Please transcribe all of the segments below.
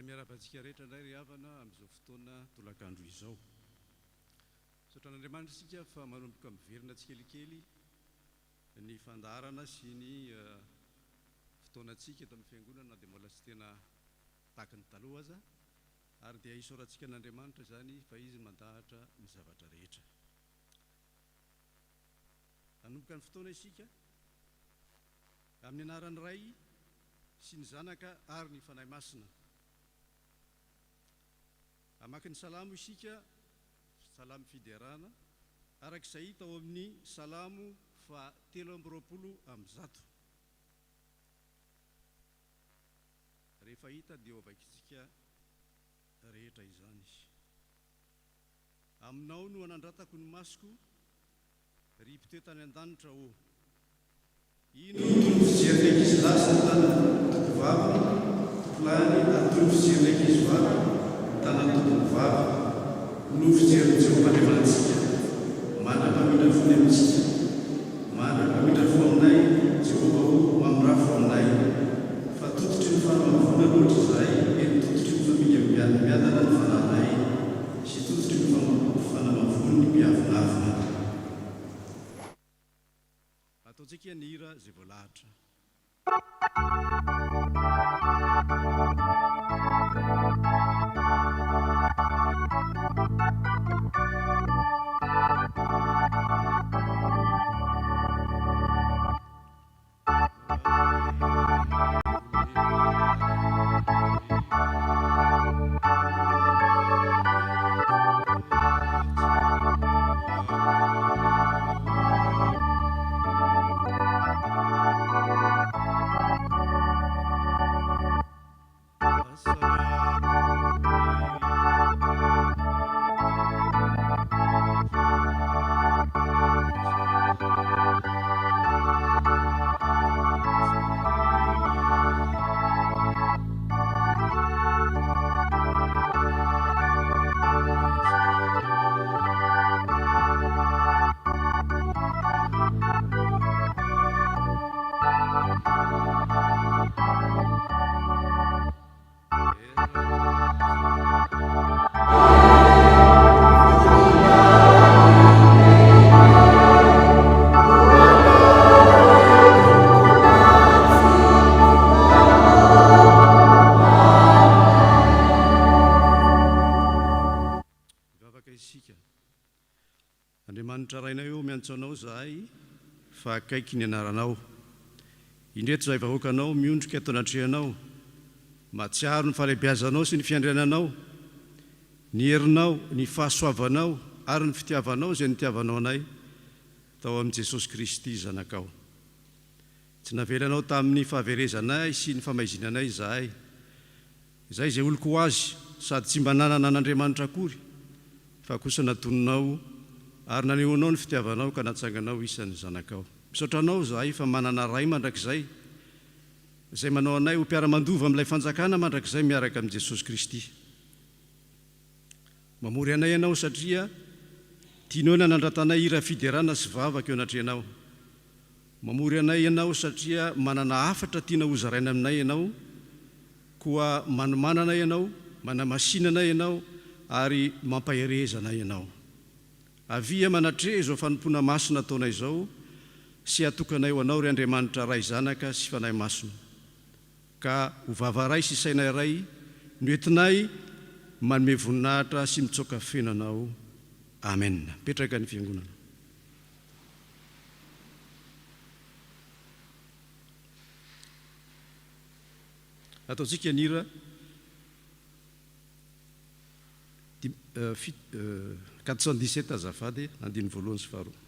Miarabantsika rehetra indray ry havana amin'izao fotoana tolakandro izao. Sotran'Andriamanitra isika fa manomboka miverina tsikelikely ny fandarana sy ny fotoanantsika eto amin'ny fiangonana na dia mbola tsy tena tahaka ny taloha aza, ary dia isaorantsika n'Andriamanitra izany fa izy mandahatra ny zavatra rehetra. Hanomboka ny fotoana isika amin'ny anaran'ny Ray sy ny Zanaka ary ny Fanahy Masina. Hamaky ny salamo isika, salamo fiderana, arak'izay hita ao amin'ny salamo fa 320. Rehefa hita dia ovakitsika rehetra izany. Aminao no anandratako ny masoko, ry mpiteo tany an-danitra o. Ino no fijeriny ankizy lahy sy tanana tompom-bava, tompolany atolo fijeriny ankizy vavy, tanana tompom-bava, no fijeriny Jehovah-Andriamantsika. Manam-pamindra fo ny amintsika, manam-pamindra fo aminay, Jehovah ho amrafo aminay. Fa tototry ny fanamavona loatra izahay, eny tototry ny familamiadana ny fanahinay, sy tototry ny fanamavona ny mpiavinavina. Ataontsika ny hira izay voalahatra. Anao zahay fa akaiky ny anaranao. Indreto zahay vahoakanao miondrika eto anatrehanao, matsiaro ny falebiazanao sy ny fiandriananao, ny herinao, ny fahasoavanao ary ny fitiavanao izay nitiavanao anay tao amin'i Jesosy Kristy zanakao. Tsy navelanao tamin'ny fahaverezanay sy ny famaizinanay zahay, izay izay oloko azy sady tsy mba nanana an'Andriamanitra akory, fa kosa natononao ary nanehoanao ny fitiavanao ka natsanganao isan'ny zanakao. Misaotranao zahay fa manana ray mandrakizay, izay manao anay ho mpiara-mandova amin'ilay fanjakana mandrakizay miaraka amin'i Jesosy Kristy. Mamory anay ianao satria tianao ny anandratanay hira fiderana sy vavaka eo anatrehanao. Mamory anay ianao satria manana hafatra tiana ho zaraina aminay ianao, koa manomanana ianao, manamasinana ianao ary mampaherezana ianao. avia manatre izao fanompona masina ataona izao sy atokanay ho anao ry Andriamanitra ray zanaka sy fanahy masina, ka ho vavaray sy sainay iray noentinay manome voninahitra sy mitsoaka fenanao. Amen. Petraka ny fiangonana. Ataontsika nira 417 azafady, andiny voalohany sy faharoa.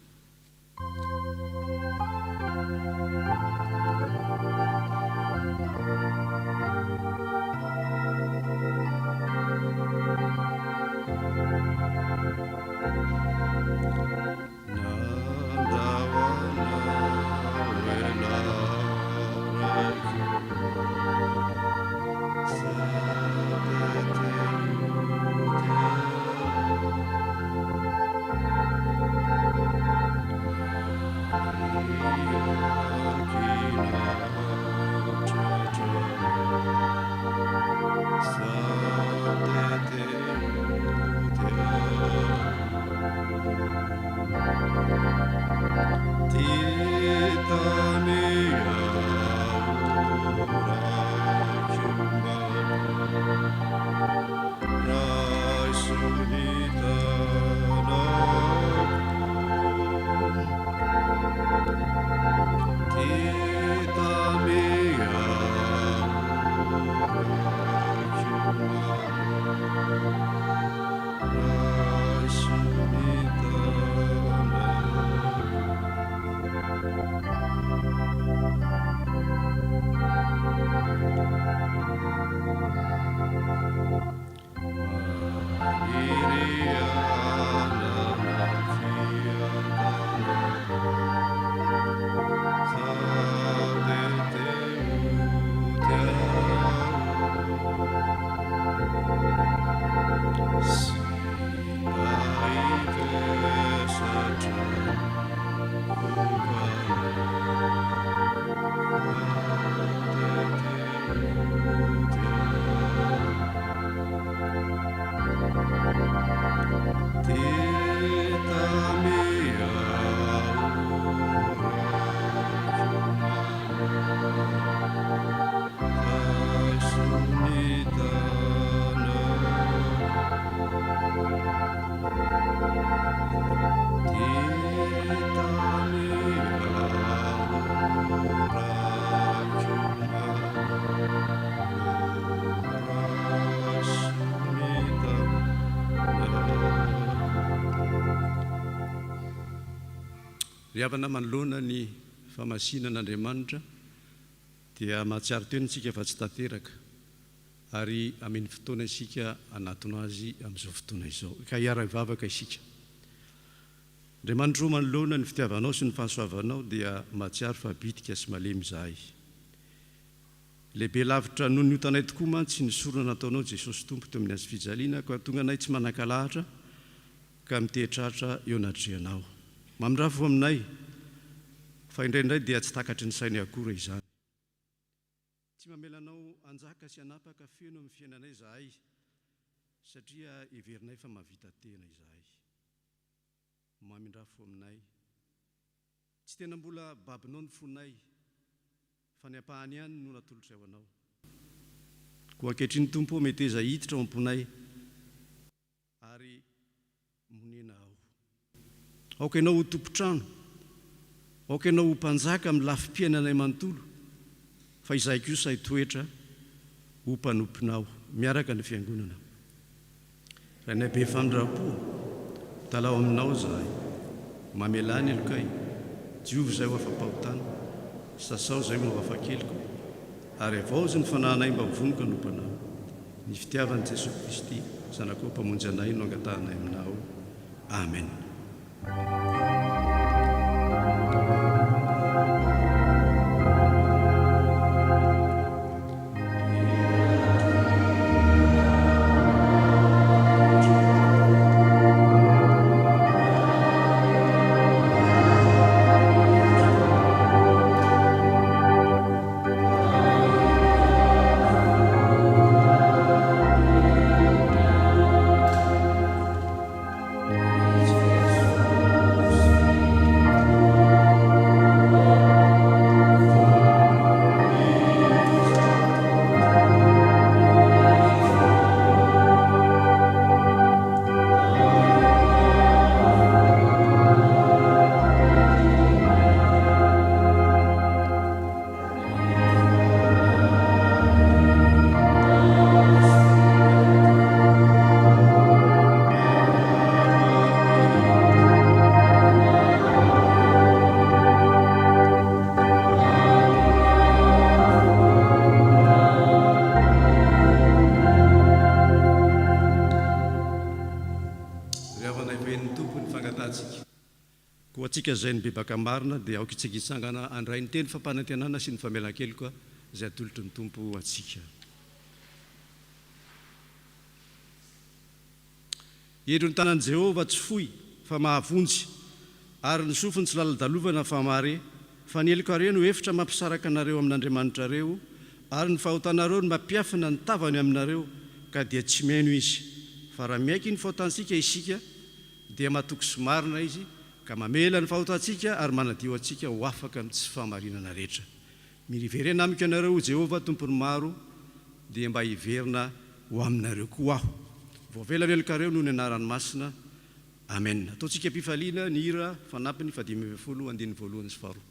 Ry havana manoloana ny famasinan'Andriamanitra dia mahatsiaro teny isika fa tsy tanteraka, ary amin'ny fotoana isika anatona azy amin'izao fotoana izao, ka hiara-mivavaka isika. Andriamanitra manoloana ny fitiavanao sy ny fahasoavanao dia mahatsiaro fa bitika sy malemy izahay. Lehibe lavitra noho ny otanay tokoa mantsy ny sorona nataonao Jesosy Tompo teo amin'ny azy fijaliana, ka tonga anay tsy manan-kalahatra ka mitehitratra eo anatrehanao. Mamindrafo aminay fa indraindray dia tsy takatry ny sainy akory izany. Tsy mamelanao anjaka sy anapaka feno amin'ny fiainanay izahay, satria heverinay fa mahavita tena izahay. Mamindrafo aminay, tsy tena mbola babinao ny fonay, fa ny ampahany ihany no natolotra ho anao. Koa ankehitriny Tompo mety eza hiditra ao am-ponay ary monena ao. Aoka ianao ho tompotrano, aoka ianao ho mpanjaka amin'ny lafim-piainanay manontolo, fa izahay kosa hitoetra ho mpanomponao miaraka ny fiangonana. Rainay be fanindram-po, talao aminao izahay, mamelany alokay, diovy izay ho afa-pahotana, sasao izay ho afa-keliko, ary avaozy ny fanahinay mba vonoka nompanao. Ny fitiavan'i Jesosy Kristy, zanako mpamonjy anay no angatahanay aminao. Amen. Jesus. ry avana iven'ny tompony fangatantsika koa atsika zay ny bebaka marina dia aoka itsika hitsangana andray ny teny fampanantenana sy ny famelan-kely koa zay atolotry ny tompo atsika. Edro ny tanan'i Jehovah tsy foy fa mahavonjy ary ny sofiny tsy lala-dalovana fa mare, fa ny heliko no efitra mampisaraka anareo amin'Andriamanitra reo ary ny fahotanareo no mampiafina ny tavany aminareo ka dia tsy meno izy. Fa raha miaiky ny fahotantsika isika dia mahatoky sy marina izy ka mamela ny fahotantsika ary manadio atsika ho afaka amin'ny tsy fahamarinana rehetra. Miriverena amiko ianareo Jehovah tompony maro dia mba hiverina ho aminareo koa aho. Voavela velokareo noho ny anarany masina. Amen. Ataontsika mpifaliana ny hira fanampiny 520 andiny voalohany sy faharoa.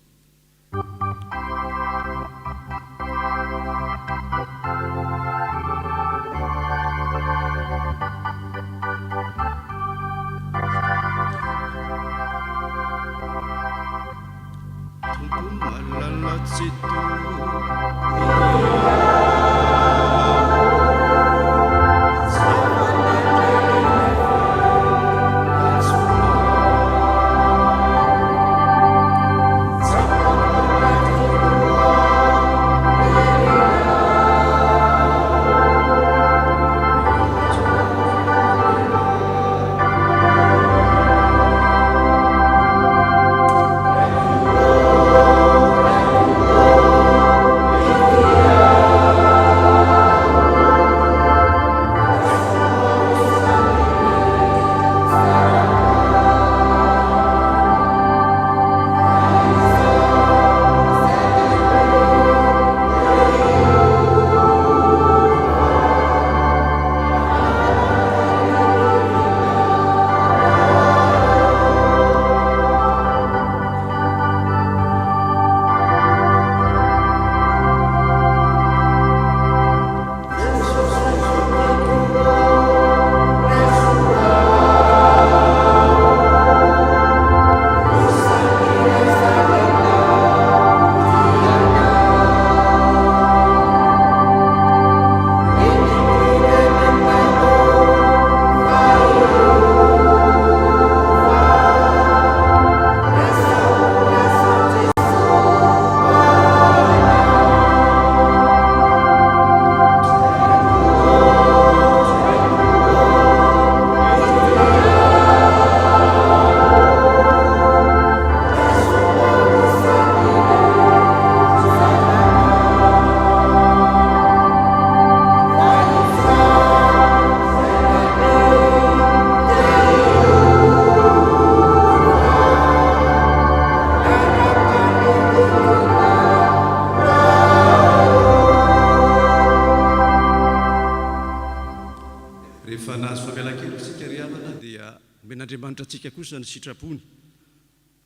Atsika kosa ny sitrapony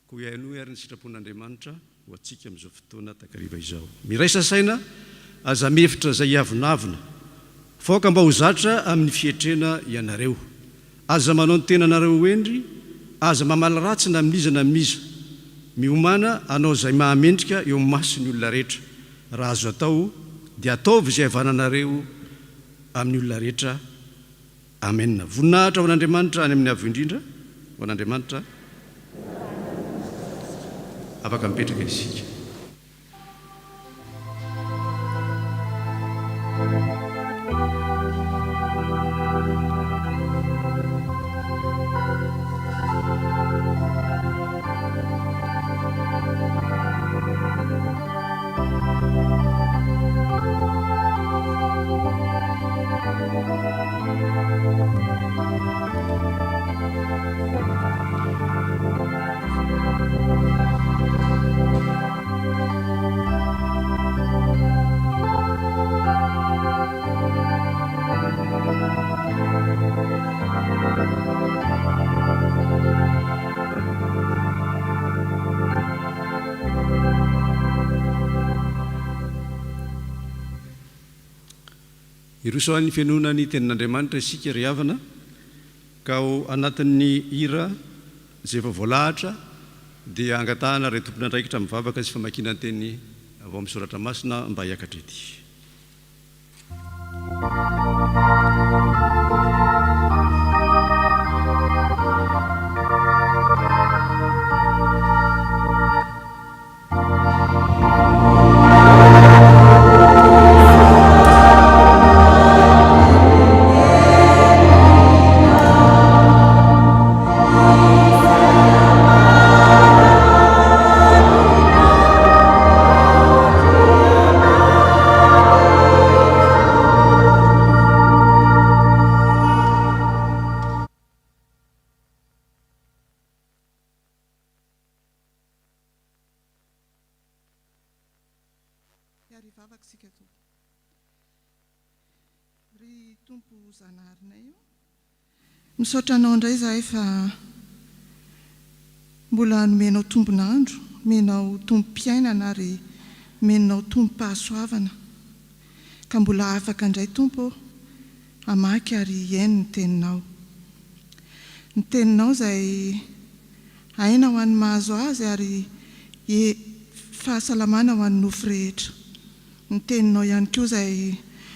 ko iaino ary ny sitrapon'Andriamanitra ho atsika amin'izao fotoana takariva izao. Miraisa saina aza mefitra zay avonavina foka mba ho zatra amin'ny fietrena ianareo, aza manao ny tenanareo endry, aza mamala ratsy na milizana miza, miomana anao zay mahamendrika eo amin'ny mason'ny olona rehetra. Raha azo atao dia ataovy izay havananareo amin'ny olona rehetra. Amen. Voninahitra ho an'Andriamanitra any amin'ny avo indrindra ho an'Andriamanitra afaka mipetraka isika. Irosoan'ny fianonany tenin'Andriamanitra isika ry havana ka ao anatin'ny hira zay efa voalahatra dia angatahana ray tompona andraikitra mivavaka sy famakiana teny avao amin'ny soratra masina mba hiakatra ety. ary vavaka sika to. Ry tompo zanarinay io. Misaotra anao indray zahay fa mbola nomenao tombonandro, menao tompo-piainana ary menao tompo-pahasoavana. Ka mbola afaka indray tompo hamaky ary iaino ny teninao. Ny teninao izay aina ho an'ny mahazo azy ary fahasalamana ho an'ny nofo rehetra. Ny teninao ihany koa izay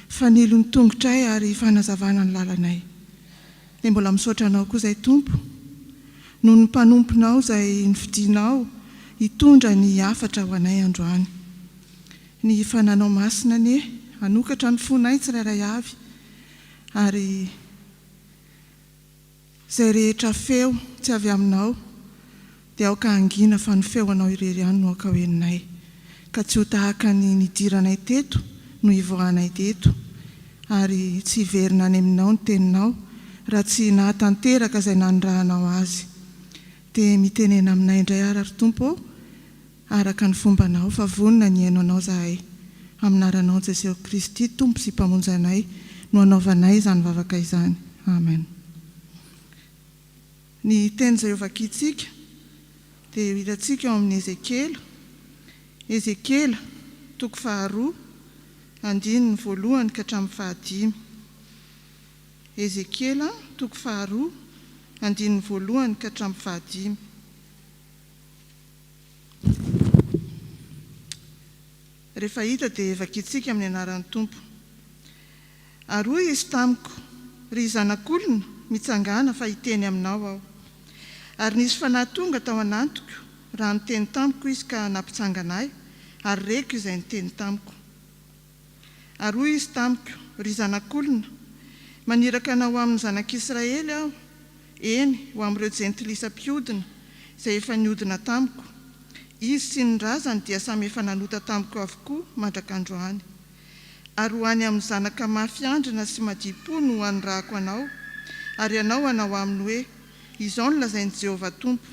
fanilo ny tongotray ary fanazavana ny lalanay. Dia mbola misaotra anao koa izay tompo, noho ny mpanomponao izay nifidianao hitondra ny hafatra ho anay androany. Ny fananao masina ne hanokatra ny fonay tsirairay avy ary izay rehetra feo tsy avy aminao dia aoka angina fa ny feonao irery ihany no aoka hoeninay, ka tsy ho tahaka ny nidiranay teto no hivoahanay teto ary tsy hiverina any aminao ny teninao raha tsy nahatanteraka izay nanondrahanao azy. Dia mitenena aminay indray ary tompo araka ny fombanao fa vonina ny haino anao zahay. Aminaranao Jesosy Kristy tompo sy mpamonjanay no anaovanay izany vavaka izany. Amen. Ny teny izay ovakitsika dia hitantsika eo amin'ny Ezekela toko 2 andininy 1 ka hatramin'ny 5. Ezekela toko 2 andininy 1 ka hatramin'ny 5. Rehefa hita dia vakitsika amin'ny anaran'ny tompo. Aroy izy tamiko, ry zanak'olona mitsangana fa hiteny aminao aho. Ary nisy fanahy tonga tao anatoko, raha niteny tamiko izy ka nampitsanganay, ary reko izay niteny tamiko. Aroy izy tamiko, ry zanak'olona, maniraka anao amin'ny zanak'Israely aho, eny ho amin'ireo jentilisam-piodina izay efa niodina tamiko. Izy sy ny razany dia samy efa nanota tamiko avokoa mandrak'androany. Ary ho any amin'ny zanaka mafiandrina sy madipo no hanirahako anao, ary anao hanao aminy hoe izao no lazain'i Jehovah tompo.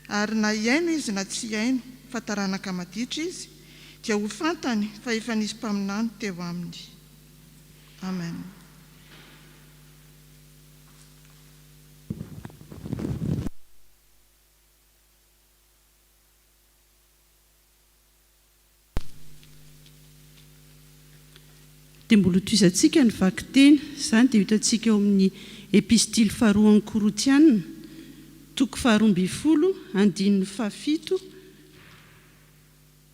Ary na iaino izy na tsy iaino fa taranaka maditra izy, dia ho fantany fa efa nisy mpaminany teo aminy. Amen. Dia mbola toizantsika ny vaky-teny, izany dia hitantsika eo amin'ny epistily 2 amin'ny Korotianina, toko 12 andininy 7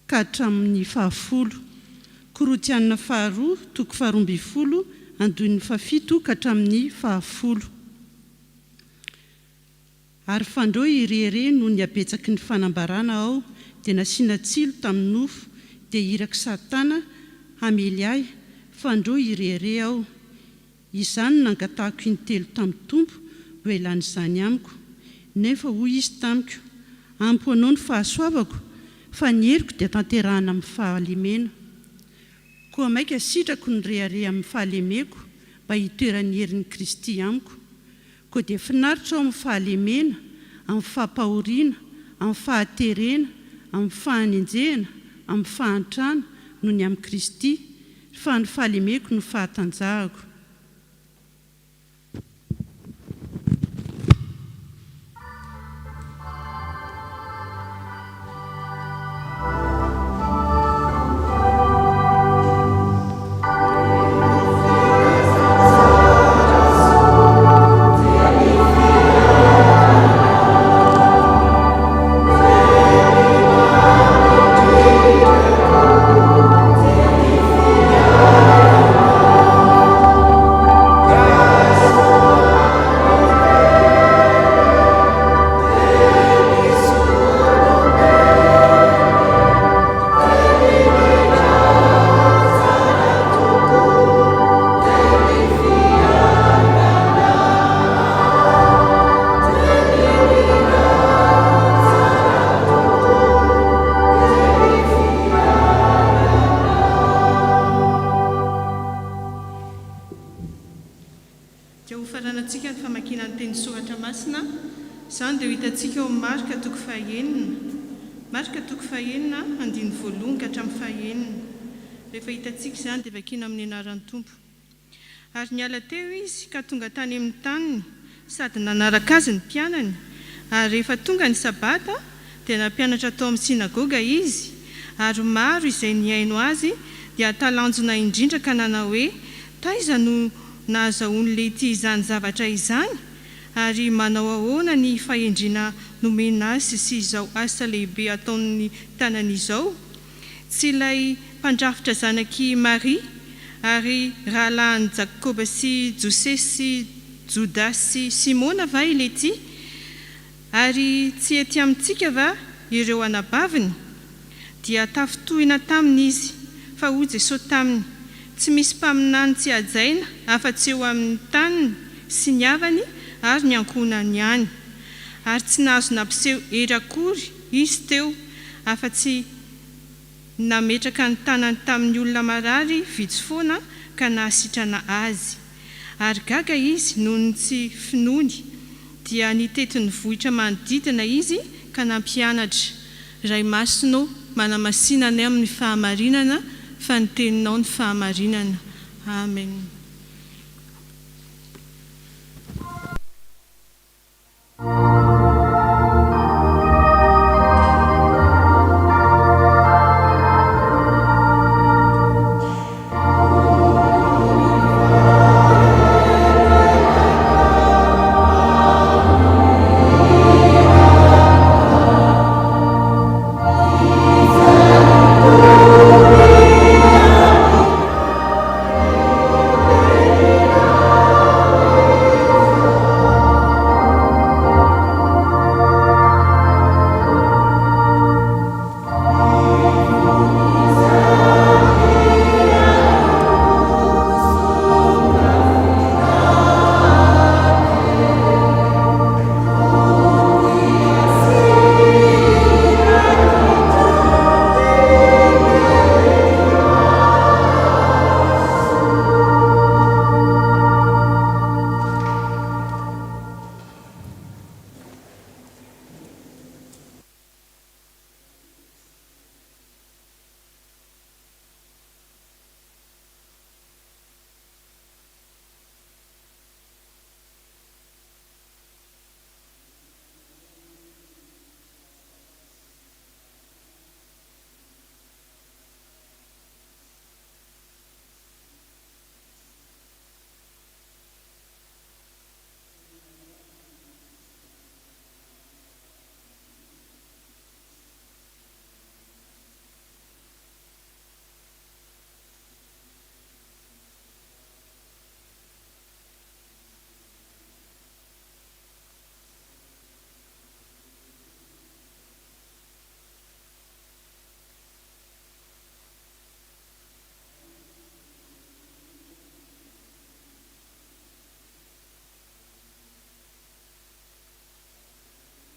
ka hatramin'ny 10. Korotianina 2 toko 12 andininy 7 ka hatramin'ny 10. Ary fandro irere no ny abetsaky ny fanambarana ao dia nasiana tsilo tamin'ny nofo dia iraka Satana hamely ahy. Fandro irere ao, izany nangatahako intelo tamin'ny tompo ho elany izany amiko. Nefa hoy izy tamiko, ampy anao ny fahasoavako, fa ny heriko dia tanterahana amin'ny fahalemena. Koa maika sitrako ny rehare amin'ny fahalemeko mba hitoeran'ny herin'i Kristy amiko. Koa dia finaritra ao amin'ny fahalemena, amin'ny fahampahoriana, amin'ny fahaterena, amin'ny fahanenjehana, amin'ny fahantrana noho ny amin'ny Kristy, fa ny fahalemeko no fahatanjahako. Izany dia hitantsika eo amin'ny marika toko 5, marika toko 5 andininy 1 ka hatramin'ny 5. rehefa hitantsika izany dia vakiana amin'ny anaran'ny tompo. Ary niala teo izy ka tonga tany amin'ny taniny sady nanaraka azy ny mpianany. Ary rehefa tonga ny sabata dia nampianatra tao amin'ny sinagoga izy. Ary maro izay niaino azy dia talanjona indrindra ka nanao hoe taiza no nahazahoan'ilay ity izany zavatra izany, ary manao ahoana ny fahendrina nomena azy sy izao asa lehibe ataon'ny tanany izao. Tsy ilay mpandrafitra zanaky Maria ary rahalahin'i Jakoba sy Jose sy Joda sy Simona va ilay ity? Ary tsy ety amintsika va ireo anabaviny? Dia tafitohina taminy izy, fa hoy Jesosy taminy, tsy misy mpaminany tsy hajaina afa-tsy eo amin'ny taniny sy ny havany ary ny ankonany ihany. Ary tsy nahazo nampiseho hery akory izy teo afa-tsy nametraka ny tanany tamin'ny olona marary vitsy foana ka nahasitrana azy. Ary gaga izy noho ny tsy finoany dia nitetin'ny vohitra manodidina izy ka nampianatra. Ray Masino, manamasinana amin'ny fahamarinana fa ny teninao ny fahamarinana. Amen.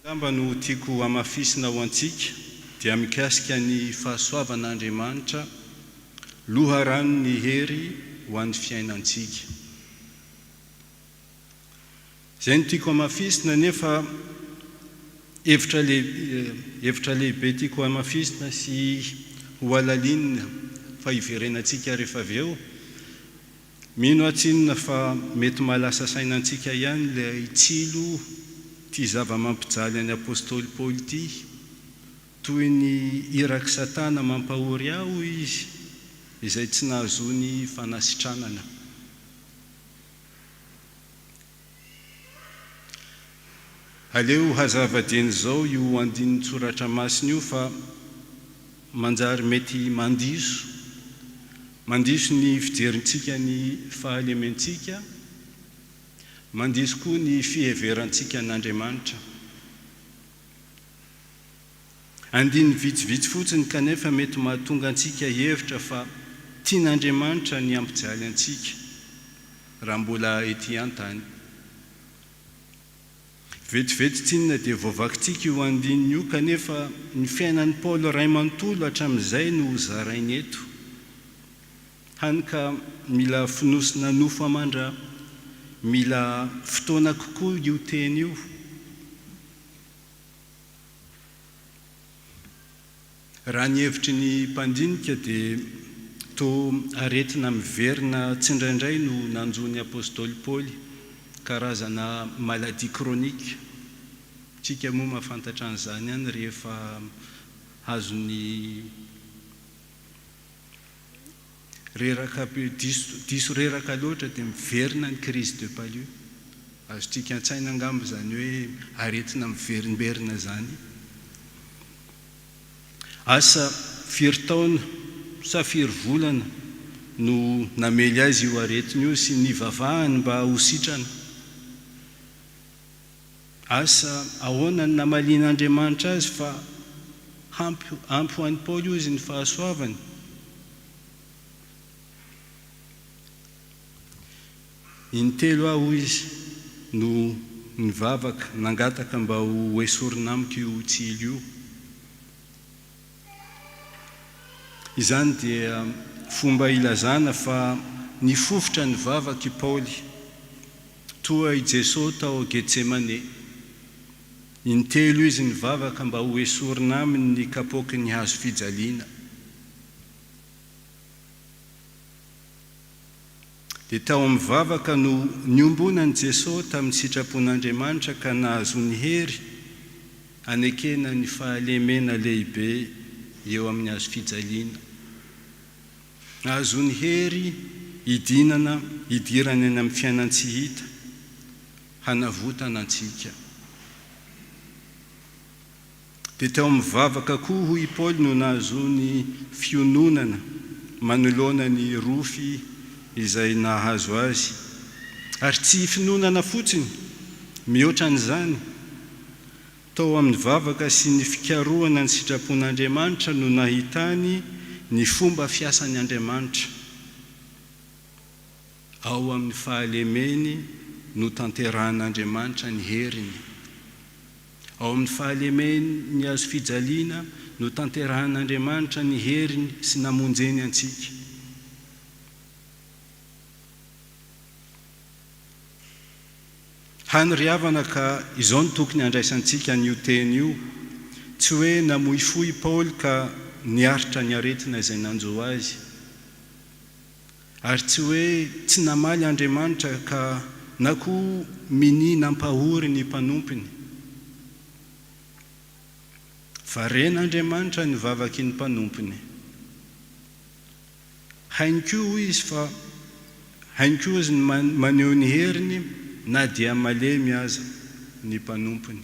Ngamba no tiako amafisina ho antsika dia mikasika ny fahasoavan'Andriamanitra loharano ny hery ho an'ny fiainantsika. Izay no tiako amafisina nefa hevitra lehibe tiako amafisina sy ho alalinina fa hiverenantsika rehefa avy eo. Mino atsinona fa mety mahalasa sainantsika ihany ilay tsilo ty zava-mampijaly any apôstôly Paoly ty, toy ny iraky Satana mampahory aho izy, izay tsy nahazoany fanasitranana. Aleo hazava-deny zao io andin'ny tsoratra masina io fa manjary mety mandiso ny fijerintsika ny fahalementsika, mandiso koa ny fiheverantsika an'Andriamanitra. Andiny vitsivitsy fotsiny kanefa mety mahatonga antsika hevitra fa tian'Andriamanitra ny ampijaly antsika raha mbola ety an-tany. Vetivety tsinona dia voavakintsika io andininy io kanefa ny fiainan'ny Paoly ray manontolo hatramin'izay no zarainy eto. Hany ka mila finosina nofo amandra, mila fotoana kokoa io teny io. Raha ny hevitry ny mpandinika dia to aretina miverina tsy indraindray no nanjony apôstôly Paoly karazana maladie chronique. Tsika moa mahafantatra an'izany ihany rehefa azony reraka diso reraka loatra dia miverina ny crise de palu. Azotsika an-tsaina angamba zany hoe aretina miverimberina zany. Asa firy taona sa firy volana no namely azy io aretina io sy nivavahany mba ho sitrana. Asa ahoana ny namalian'Andriamanitra azy fa ampy ho an'i Paoly io izy ny fahasoavany. Intelo aho izy no nivavaka nangataka mba ho esorina amiko io tsily io. Izany dia fomba ilazana fa nifofotra ny vavaka i Paoly toa i Jesosy tao Getsemane. Intelo izy nivavaka mba ho esorina aminy ny kapoky ny hazo fijaliana. Dia tao amin'ny vavaka no niombonan'i Jesosy tamin'ny sitrapon'Andriamanitra ka nahazo ny hery anekena ny fahalemena lehibe eo amin'ny hazo fijaliana. Nahazo ny hery idirana any amin'ny fiainantsy hita hanavotana antsika. Dia tao amin'ny vavaka koa hoy Paoly no nahazo ny fiononana manoloana ny rofy izay nahazo azy. Ary tsy finonana fotsiny, mihoatra an'izany, tao amin'ny vavaka sy ny fikarohana ny sitrapon'Andriamanitra no nahitany ny fomba fiasan'ny Andriamanitra. Ao amin'ny fahalemeny no tanterahan'Andriamanitra ny heriny. Ao amin'ny fahalemeny ny hazo fijaliana no tanterahan'Andriamanitra ny heriny sy namonjeny antsika. Haniriavana ka izao no tokony handraisantsika n'io teny io, tsy hoe namoy foy Paoly ka niaritra ny aretina izay nanjo azy, ary tsy hoe tsy namaly Andriamanitra ka na koa mini nampahory ny mpanompiny. Fa ren'Andriamanitra ny vavaky ny mpanompiny. Hainy koa izy fa hainy koa izy maneho ny heriny na dia malemy aza ny mpanompiny.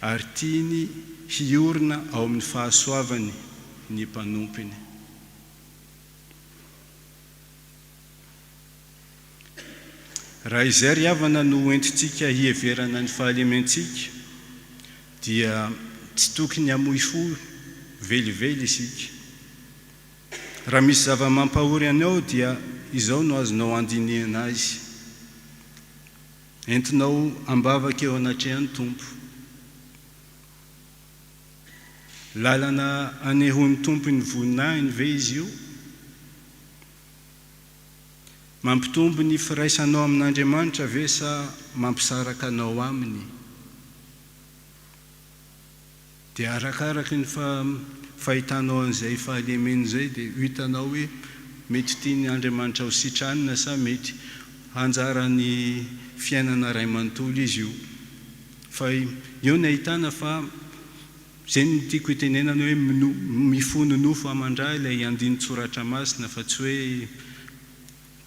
Ary tiany hiorina ao amin'ny fahasoavany ny mpanompiny. Raha izay ry havana no entintsika hieverana ny fahalementsika, dia tsy tokony hamoy fo velively isika. Raha misy zava-mampahory anao dia izao no azonao andinihana azy. Entinao ambavaka eo anatrehan'ny Tompo. Lalana anehoan'ny Tompo ny voninahiny ve izy io? Mampitombo ny firaisanao amin'Andriamanitra ve sa mampisaraka anao aminy? Dia arakaraka ny fahitanao an'izay fahalemeny izay dia hitanao hoe mety tiany Andriamanitra ho sitranina sa mety hanjara ny fiainana ray manontolo izy io. Fa eo ny ahitana fa izay no tiako hitenenana hoe mifono nofo amandra ilay andiny tsoratra masina, fa tsy hoe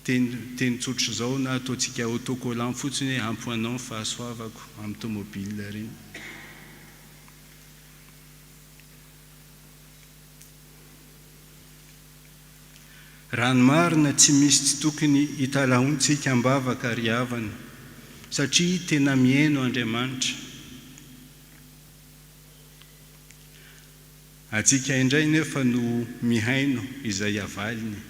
teny tsotra izao na ataontsika autocollant fotsiny hoe ampy anao fahasoavako amin'ny tomobile reny. Raha ny marina tsy misy tsy tokony hitalahontsika ambavaka ry havana, satria tena mihaino Andriamanitra. Atsika indray nefa no mihaino izay avaliny.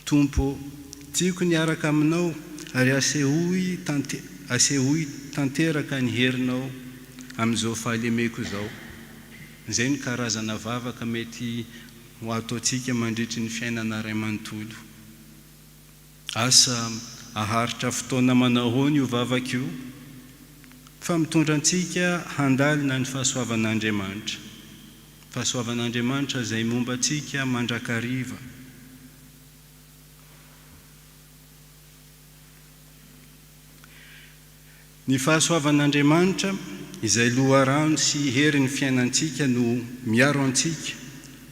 Tompo, tiako niaraka aminao ary asehoy tanteraka ny herinao amin'izao fahalemeko izao. Izay ny karazana vavaka mety ho ataontsika mandritry ny fiainana ray manontolo. Asa aharitra fotoana manahoana io vavaka io, fa mitondra antsika handalina ny fahasoavan'Andriamanitra. Fahasoavan'Andriamanitra izay momba antsika mandrakariva. Ny fahasoavan'Andriamanitra izay loharano sy herin'ny fiainantsika no miaro antsika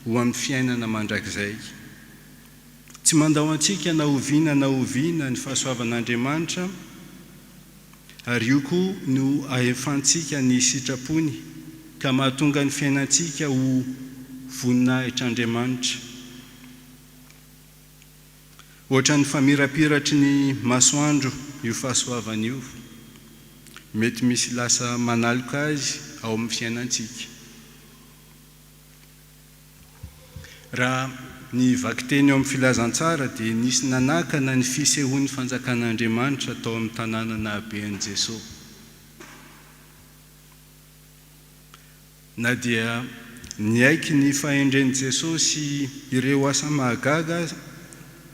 ho amin'ny fiainana mandrakizay. Tsy mandao antsika na oviana ny fahasoavan'Andriamanitra, ary io koa no ahefantsika ny sitrapony ka mahatonga ny fiainantsika ho voninahitr'Andriamanitra. Ohatra ny famirapiratry ny masoandro io fahasoavana io, mety misy lasa manaloka azy ao amin'ny fiainantsika. Raha ny vakiteny ao amin'ny filazantsara dia nisy nanakana ny fisehoan'ny fanjakan'Andriamanitra tao amin'ny tanàna haben'i Jesosy. Na dia niaiky ny fahendren'i Jesosy sy ireo asany mahagaga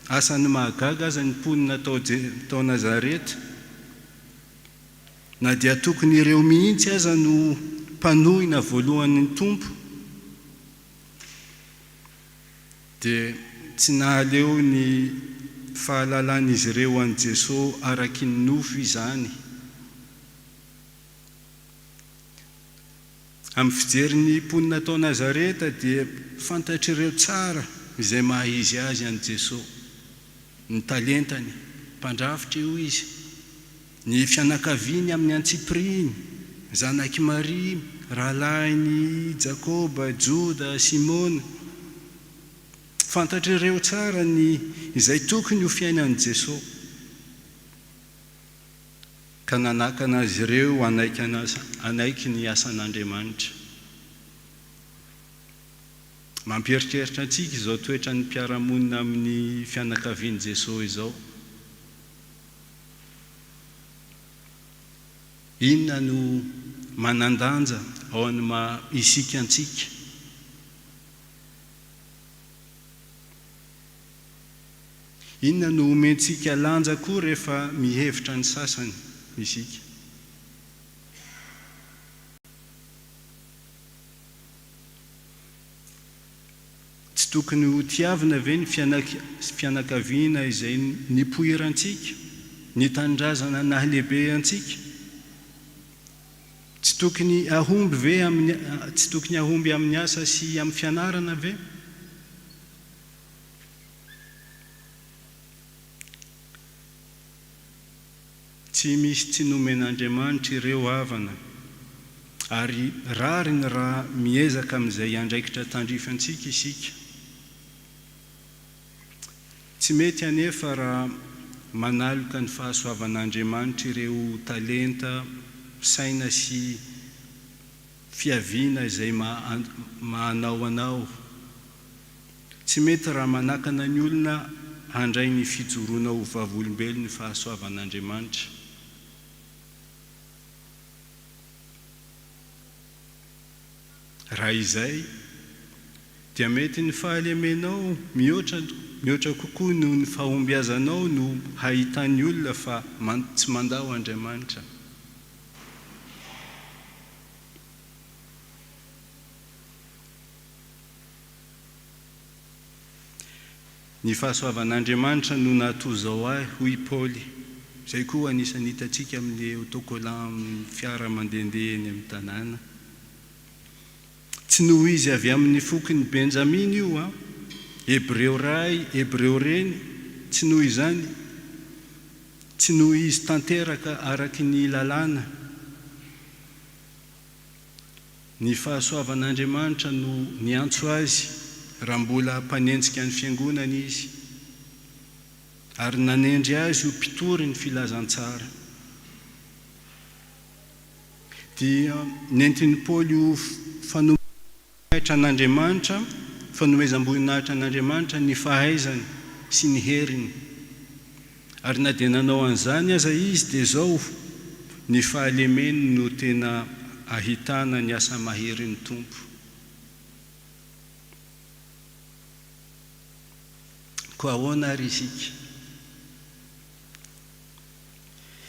aza ny mponina tao Nazareta, na dia tokony ireo mihitsy aza no mpanohina voalohan'ny Tompo, dia tsy nahaleo ny fahalalan'izy ireo an'i Jesosy araky ny nofo izany. Amin'ny fijerin'ny mponina tao Nazareta dia fantatr'ireo tsara izay maha-izy azy an'i Jesosy, ny talentany, mpandrafitra io izy, ny fianakaviany amin'ny Antsipriny, zanaky Maria, rahalahin'i Jakoba, Joda, Simona. Fantatr'ireo tsara ny izay tokony ho fiainan'i Jesosy, ka nanakana azy ireo anaiky ny asan'Andriamanitra. Mampieritreritra antsika izao toetra ny mpiaramonina amin'ny fianakavian'i Jesosy izao. Inona no manandanja ao amin'ny maha-isika antsika? Inona no omentsika lanja koa rehefa mihevitra ny sasany isika? Tsy tokony ho tiavina ve ny fianakaviana izay nipoirantsika, ny tanindrazana nahalehibe antsika? Tsy tokony ahomby amin'ny asa sy amin'ny fianarana ve? Tsy misy tsy nomen'Andriamanitra ireo havana, ary rariny raha miezaka amin'izay andraikitra tandrifantsika isika. Tsy mety anefa raha manaloka ny fahasoavan'Andriamanitra ireo talenta, saina sy fiaviana izay mahanao anao. Tsy mety raha manakana ny olona handray ny fijoroana ho vavolombelony ny fahasoavan'Andriamanitra. Raha izay dia mety ny fahalemenao mihoatra kokoa noho ny fahombiazanao no hahitan'ny olona fa tsy mandao Andriamanitra. Ny fahasoavan'Andriamanitra no nahatoy ahy hoy Paoly, izay koa anisan'ny hitantsika amin'ny autocollant amin'ny fiara mandehandeha eny amin'ny tanàna. Tsy noho izy avy amin'ny fokiny Benjamina io, Hebreo ray, Hebreo reny, tsy noho izany, tsy noho izy tanteraka araky ny lalàna. Ny fahasoavan'Andriamanitra no niantso azy raha mbola mpanenjika ny fiangonana izy, ary nanendry azy ho mpitory ny filazantsara. Dia nentin'ny Paoly ho fanomezam-boninahitra an'Andriamanitra ny fahaizany sy ny heriny, ary na dia nanao an'izany aza izy dia zao ny fahalemeny no tena ahitana ny asa mahery ny Tompo. Koa ahoana ary isika?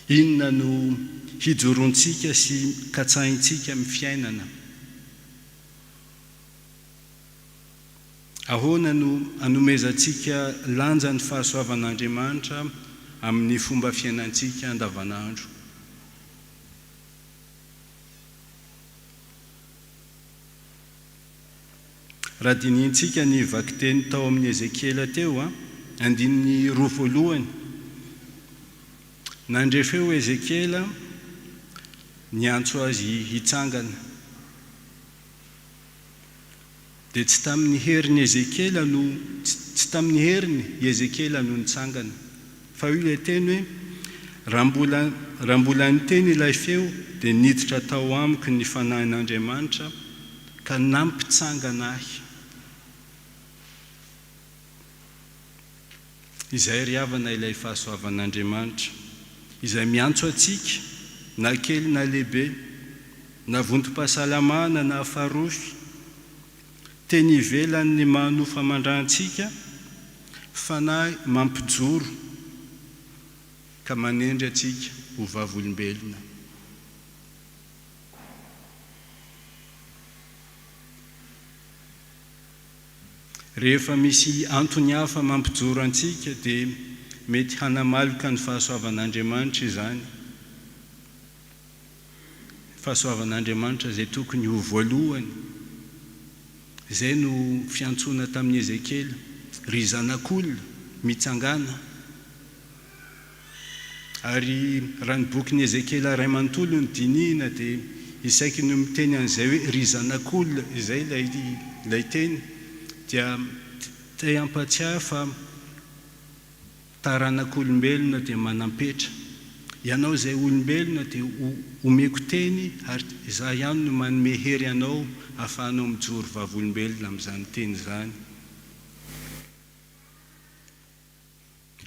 Inona no hijorontsika sy katsahintsika amin'ny fiainana. Ahoana no anomezantsika lanja ny fahasoavan'Andriamanitra amin'ny fomba fiainantsika andavanandro. Raha dinintsika ny vakiteny tao amin'ny Ezekiela teo, andininy 2 voalohany. Nandrefeo Ezekiela niantso azy hitsangana. Dia tsy tamin'ny heriny Ezekiela no tsy tamin'ny heriny Ezekiela no nitsangana. Fa io ilay teny hoe raha mbola niteny ilay feo dia niditra tao amiko ny fanahin'Andriamanitra ka nampitsangana ahy. Izay ry havana ilay fahasoavan'Andriamanitra izay miantso atsika na kely na lehibe, na vontom-pahasalamana na farofy, teny ivelany manofa mandrantsika fanahy mampijoro ka manendry atsika ho vavolombelona. Rehefa misy antony hafa mampijoro antsika dia mety hanamaloka ny fahasoavan'Andriamanitra izany. Fahasoavan'Andriamanitra izay tokony ho voalohany. Izay no fiantsoana tamin'ny Ezekiela, ry zanak'olona mitsangana. Ary raha ny bokin'ny Ezekiela iray manontolo ny dinihina dia isaiky no miteny an'izay hoe ry zanak'olona, izay ilay teny dia te hampatsiahy fa taranak'olombelona dia manampetra. Ianao izay olombelona dia omeko teny ary izaho ihany no manome hery anao ahafahanao mijoro vavolombelona amin'izany teny izany.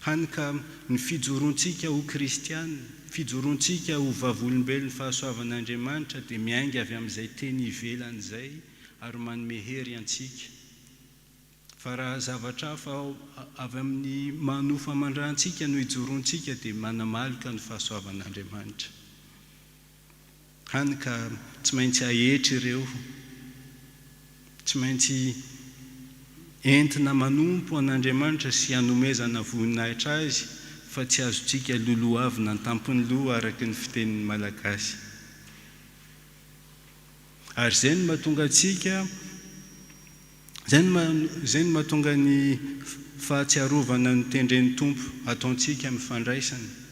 Hany ka ny fijorontsika ho kristianina, fijorontsika ho vavolombelona fahasoavan'Andriamanitra dia miainga avy amin'izay teny ivelany izay ary manome hery antsika. Fa raha zavatra hafa avy amin'ny manofa mandrantsika no hijorontsika dia manamaloka ny fahasoavan'Andriamanitra. Hany ka tsy maintsy ahetra ireo, tsy maintsy entina manompo an'Andriamanitra sy hanomezana voninahitra azy, fa tsy azontsika loloha avy na tampony loha araka ny fitenin'ny Malagasy. Ary izay no mahatonga antsika, izay no mahatonga ny fahatsiarovana ny tendren'ny Tompo ataontsika mifandraisana.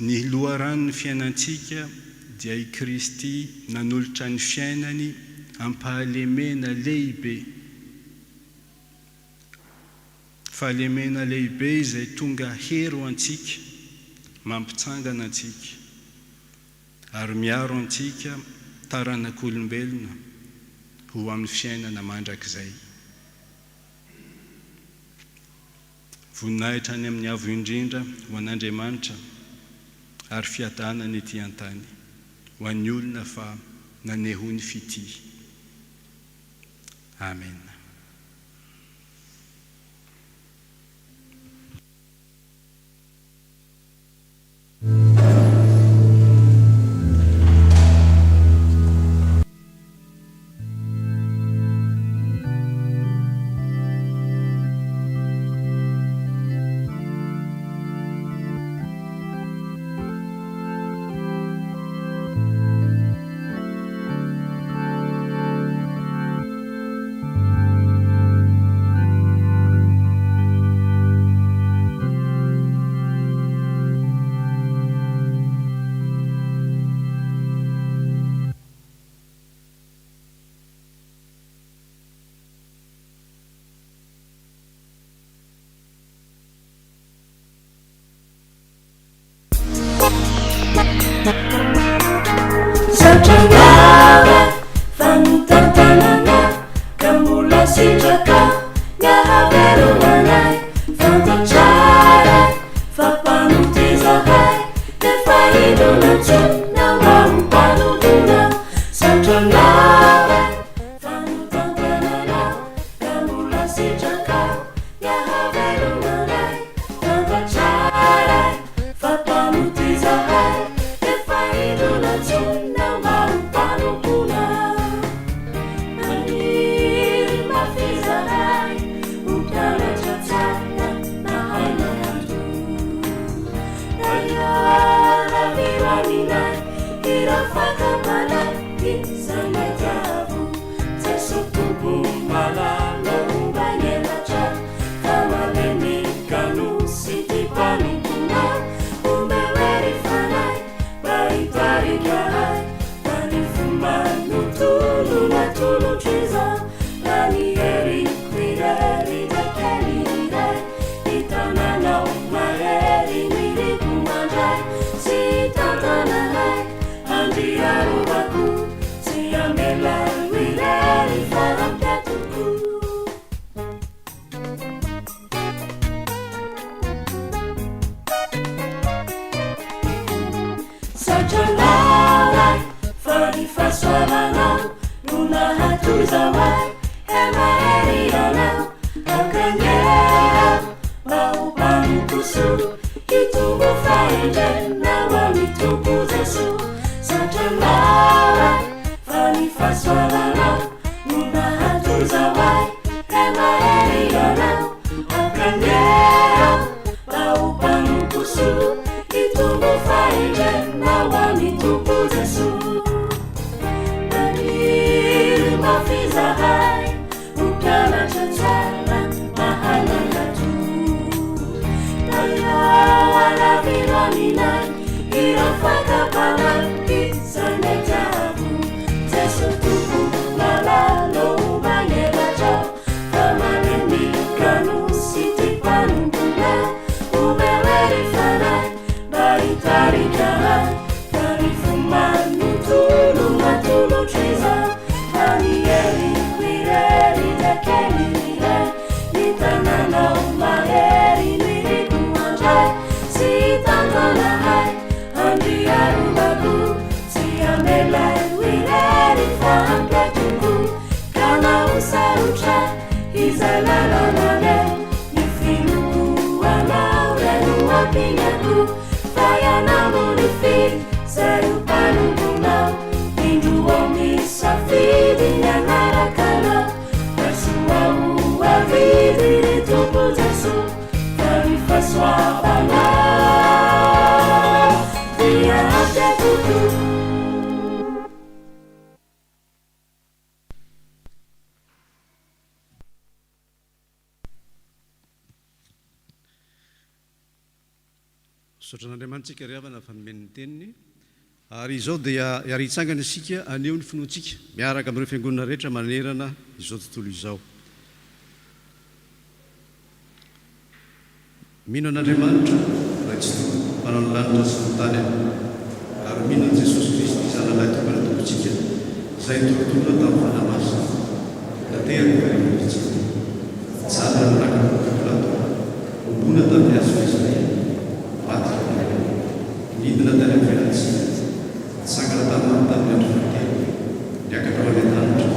Ny loharanon'ny fiainantsika dia i Kristy nanolotra ny fiainany ampahalemena lehibe. Fahalemena lehibe izay tonga hero antsika, mampitsangana antsika, ary miaro antsika taranak'olombelona ho amin'ny fiainana mandrakizay. Voninahitra any amin'ny avo indrindra ho an'Andriamanitra ary fiadanany ety an-tany ho an'ny olona fa nanehony fity. Amen. Fapa mutiza hai Sotran'Andriamanitsika ry havana fanomeny teniny ary izao dia hiaritsangana isika aneo ny finoantsika miaraka amin'ireo fiangonana rehetra manerana izao tontolo izao. Mino an'Andriamanitra raha tsy tokony manao ny lanitra sy ny tany ary mino an' Jesosy Kristy zanalahy tokana tompontsika izay tolotolo tamin'ny fanamasina nateraka rehetritsika tsara nanakatolatona ombona tamin'ny azo fezay maty nidina tany amin'ny fialantsika tsangana tamin'ny tamin'ny andro fakely niakatra ho any an-danitra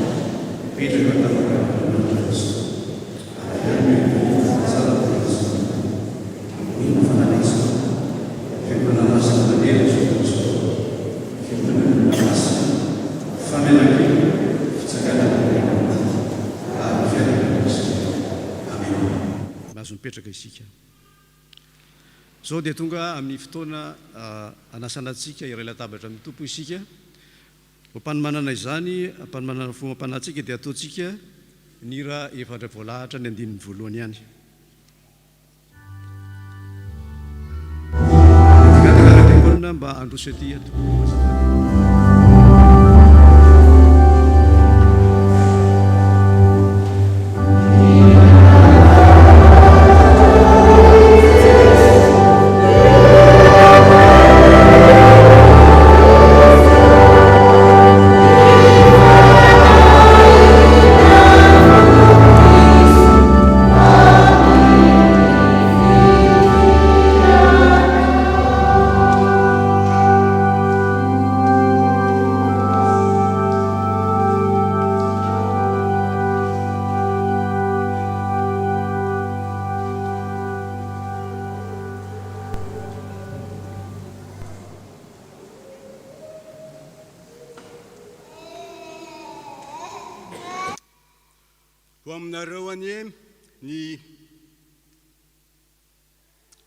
petraka tamin'ny fotsy ary tsara ino fananitsika fiangonanasina manera zao fiangonanasina famelana fitsakana ary fiangonanasina amen. Mahazo mipetraka isika. Zao dia tonga amin'ny fotoana anasanantsika iray latabatra amin'ny tompo isika. Mampanomanana izany, hampanomanana fomampanantsika dia ataontsika ny hira efatra voalahatra ny andinin'ny voalohany ihany. Tikatikarak'olona mba androsety ato.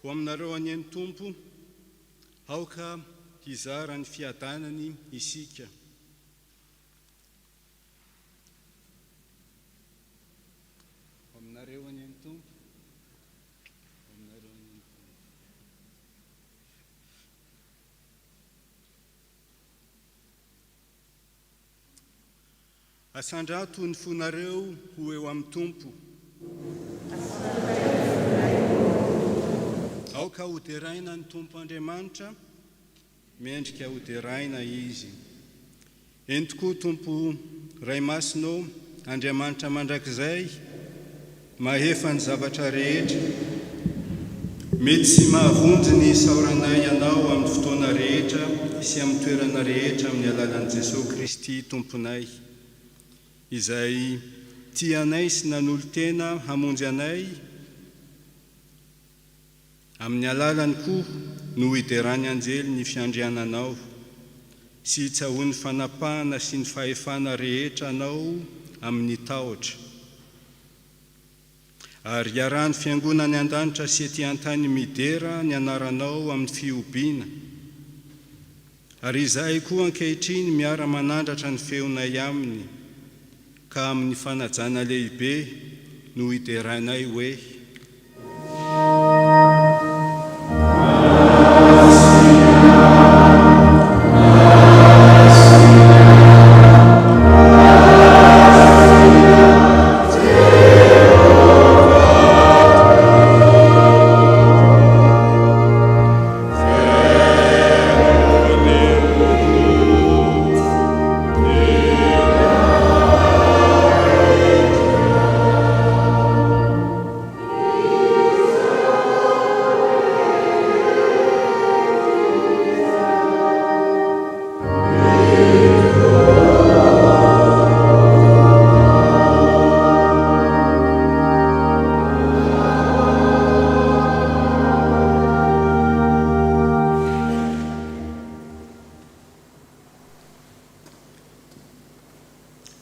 Ho aminareo any Tompo, aoka hizara ny fiadanany isika. Asandrato ny fonareo ho eo amin'ny tompo. Aoka ho teraina ny tompo Andriamanitra, mendrika ho teraina izy. Eny tokoa tompo ray masinao, Andriamanitra mandrakizay, mahefa ny zavatra rehetra. Mety sy mahavonjy ny saoranay ianao amin'ny fotoana rehetra sy amin'ny toerana rehetra amin'ny alalan'i Jesosy Kristy tomponay, izay tianay sy nanolo-tena hamonjy anay. Amin'ny alalany koa no hiterany anjely ny fiandriananao sy hitsahony fanapahana sy ny fahefana rehetra anao amin'ny tahotra. Ary iarahany fiangonany an-danitra sy ety an-tany midera ny anaranao amin'ny fiompiana. Ary izahay koa ankehitriny miara-manandratra ny feonay aminy, ka amin'ny fanajana lehibe no hiteranay hoe: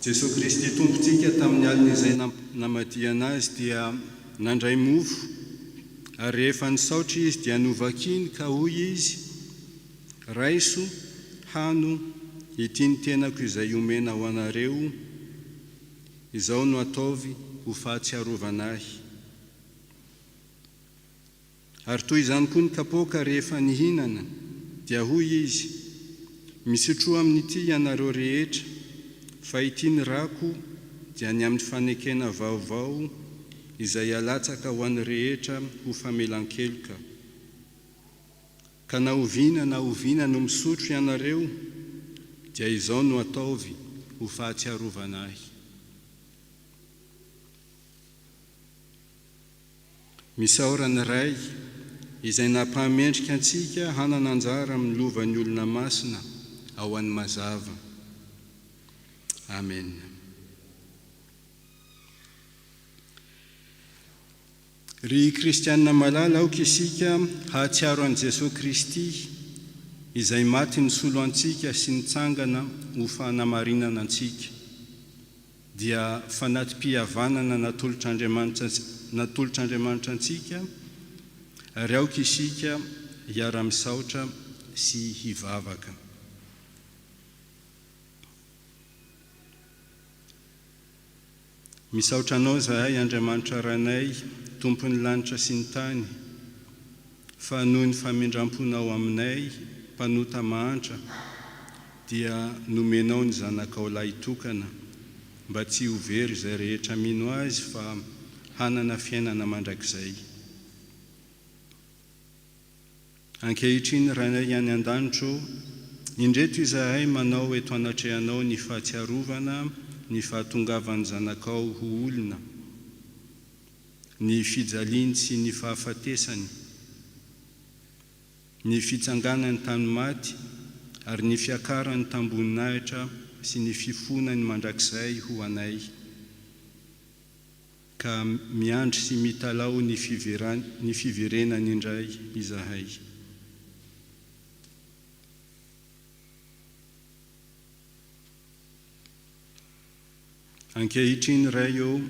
Jesosy Kristy tompontsika tamin'ny alin'izay namady anazy dia nandray mofo, ary rehefa nisaotra izy dia novakiny ka hoy izy: raiso, hano, ity ny tenako izay omena ho anareo, izao no ataovy ho fahatsiarovanahy. Ary toy izany koa ny kapoaka rehefa nihinana dia hoy izy: misotro amin'ity ianareo rehetra, fa ity ny rako dia ny amin'ny fanekena vaovao izay alatsaka ho an'ny rehetra ho famelan-keloka. Ka na oviana no misotro ianareo, dia izao no ataovy ho fahatsiarovanahy. Misaorana iray izay nampahamendrika antsika hanana anjara amin'ny lovan'ny olona masina ao an'ny mazava. Amen. Ry kristianina malala, aoka isika hahatsiaro an'i Jesosy Kristy izay maty nisolo antsika sy nitsangana ho fanamarinana antsika, dia fanatim-pihavanana natolotr'Andriamanitra antsika, ary aoka isika hiara-misaotra sy hivavaka. Misaotra anao zahay, Andriamanitra ranay, tompon'ny lanitra sy ny tany, fa noho ny famindramponao aminay, mpanota mahantra, dia nomenao ny zanakao lahy tokana, mba tsy ho very izay rehetra mino azy, fa hanana fiainana mandrakizay. Ankehitriny ranay any an-danitro, indreto izahay manao eto anatrehanao ny fahatsiarovana, ny fahatongavan'ny zanakao ho olona, ny fijaliany sy ny fahafatesany, ny fitsanganany tany maty, ary ny fiakarany tamboninahitra sy ny fifonany mandrakizay ho anay, ka miandry sy mitalao ny fiverenany indray izahay. Ankehitriny ray eo,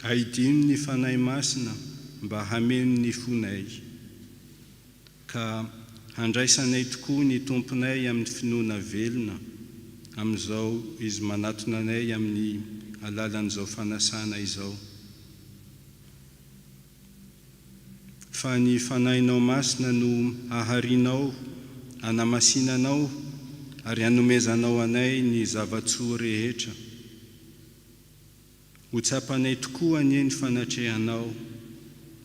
aidino ny fanahy masina mba hameno ny fonay, ka handraisanay tokoa ny tomponay amin'ny finoana velona, amin'izao izy manatona anay amin'ny alalan'izao fanasana izao. Fa ny fanahinao masina no aharinao, anamasinanao, ary hanomezanao anay ny zavatsoa rehetra, ho tsapanay tokoa anie ny fanatrehanao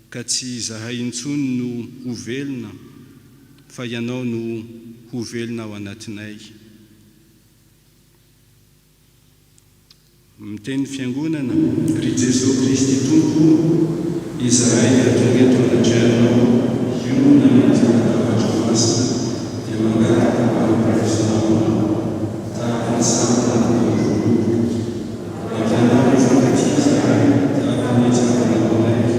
ka tsy zahay intsony no ho velona fa ianao no ho velona ao anatinay. Miteny fiangonana ry Jesosy Kristy Tompo izahay atonga eto anatrehanao io na mitondra masina dia mangaraka ampiresinao tahaka ny samina nyvolovo ampianao ny fankakiza tahaka ny tsapananay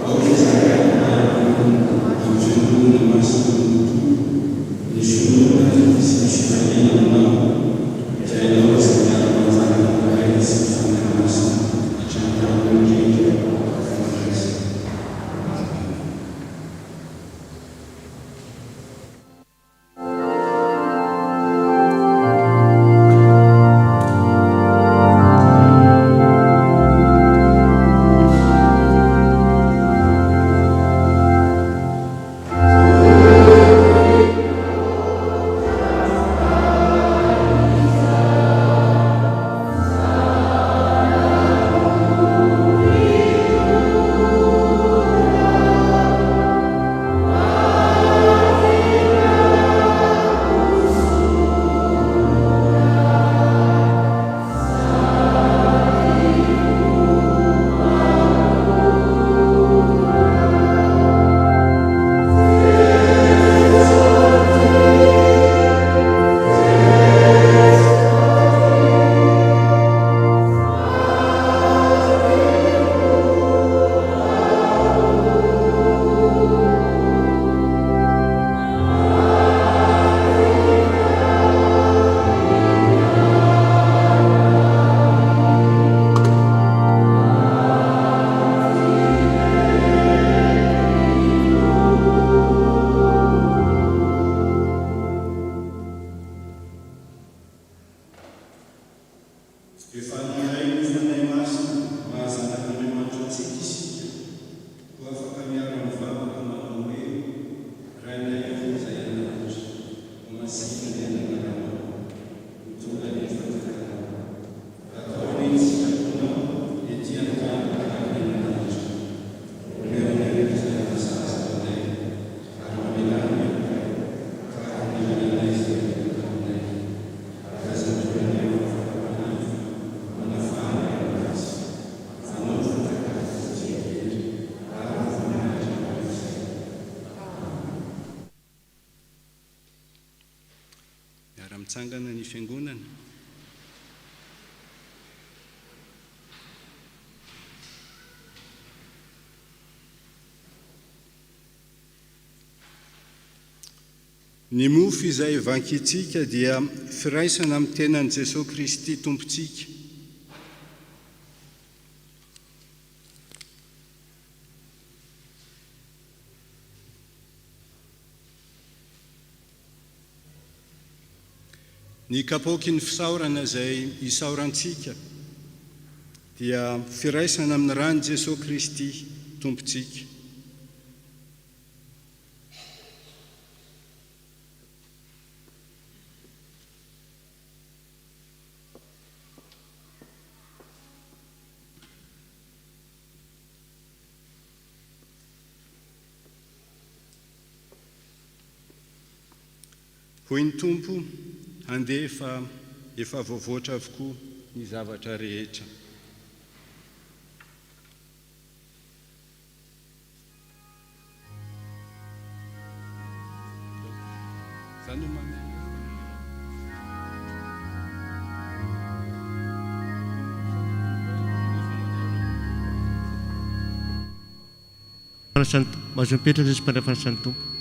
ao izahay amin'ny fiangonana masina ny fiangonana sy ny fifaliananao dia ianao izay miara-manjaka sy ny fananasina hatramin'ny indrindra fandraisana. Mitsangana ny fiangonana. Ny mofo izay vankitsika dia firaisana amin'ny tenan'i Jesosy Kristy Tompontsika. Ny kapoky ny fisaorana izay isaorantsika dia firaisana amin'ny rany Jesosy Kristy Tompontsika. Hoy ny Tompo, andeha efa voavoatra avokoa ny zavatra rehetra. Mazo mipetraka izy mpandrafana ny Tompo.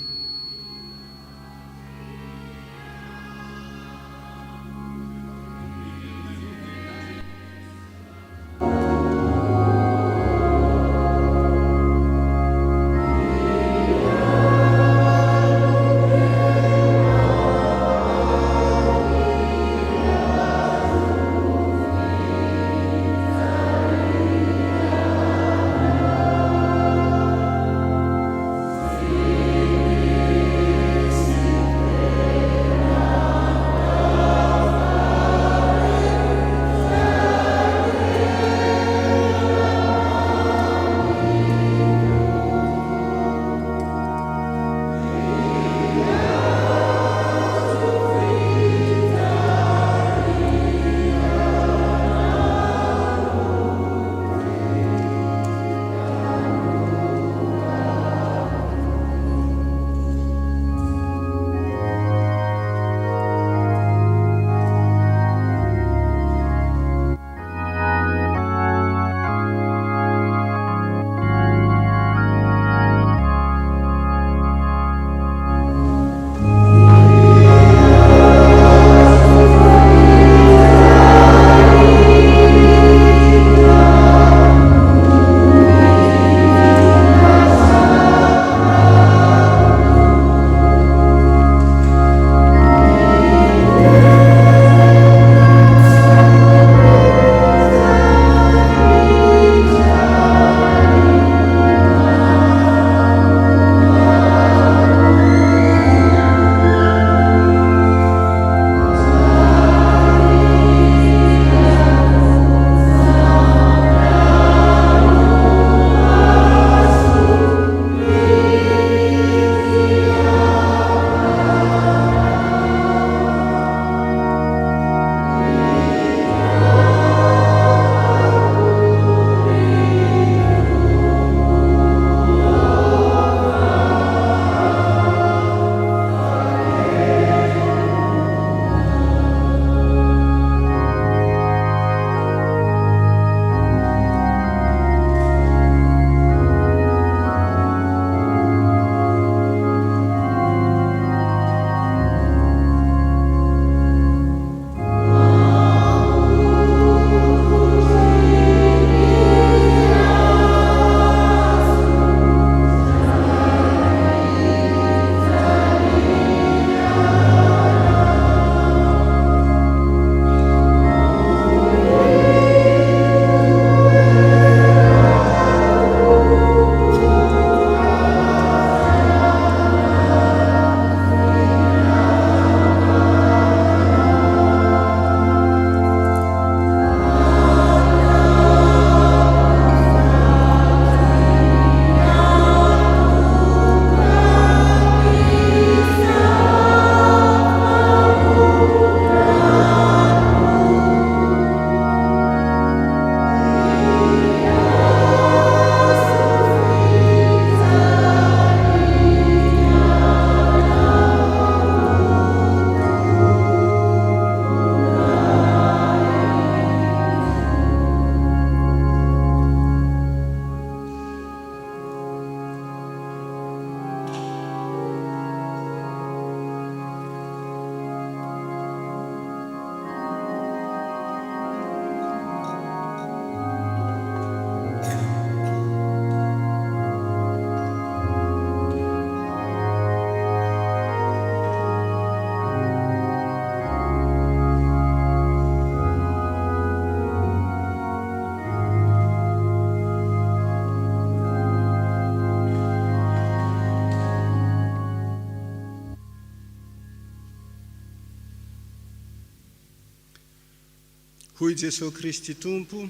Hoy Jesosy Kristy Tompo,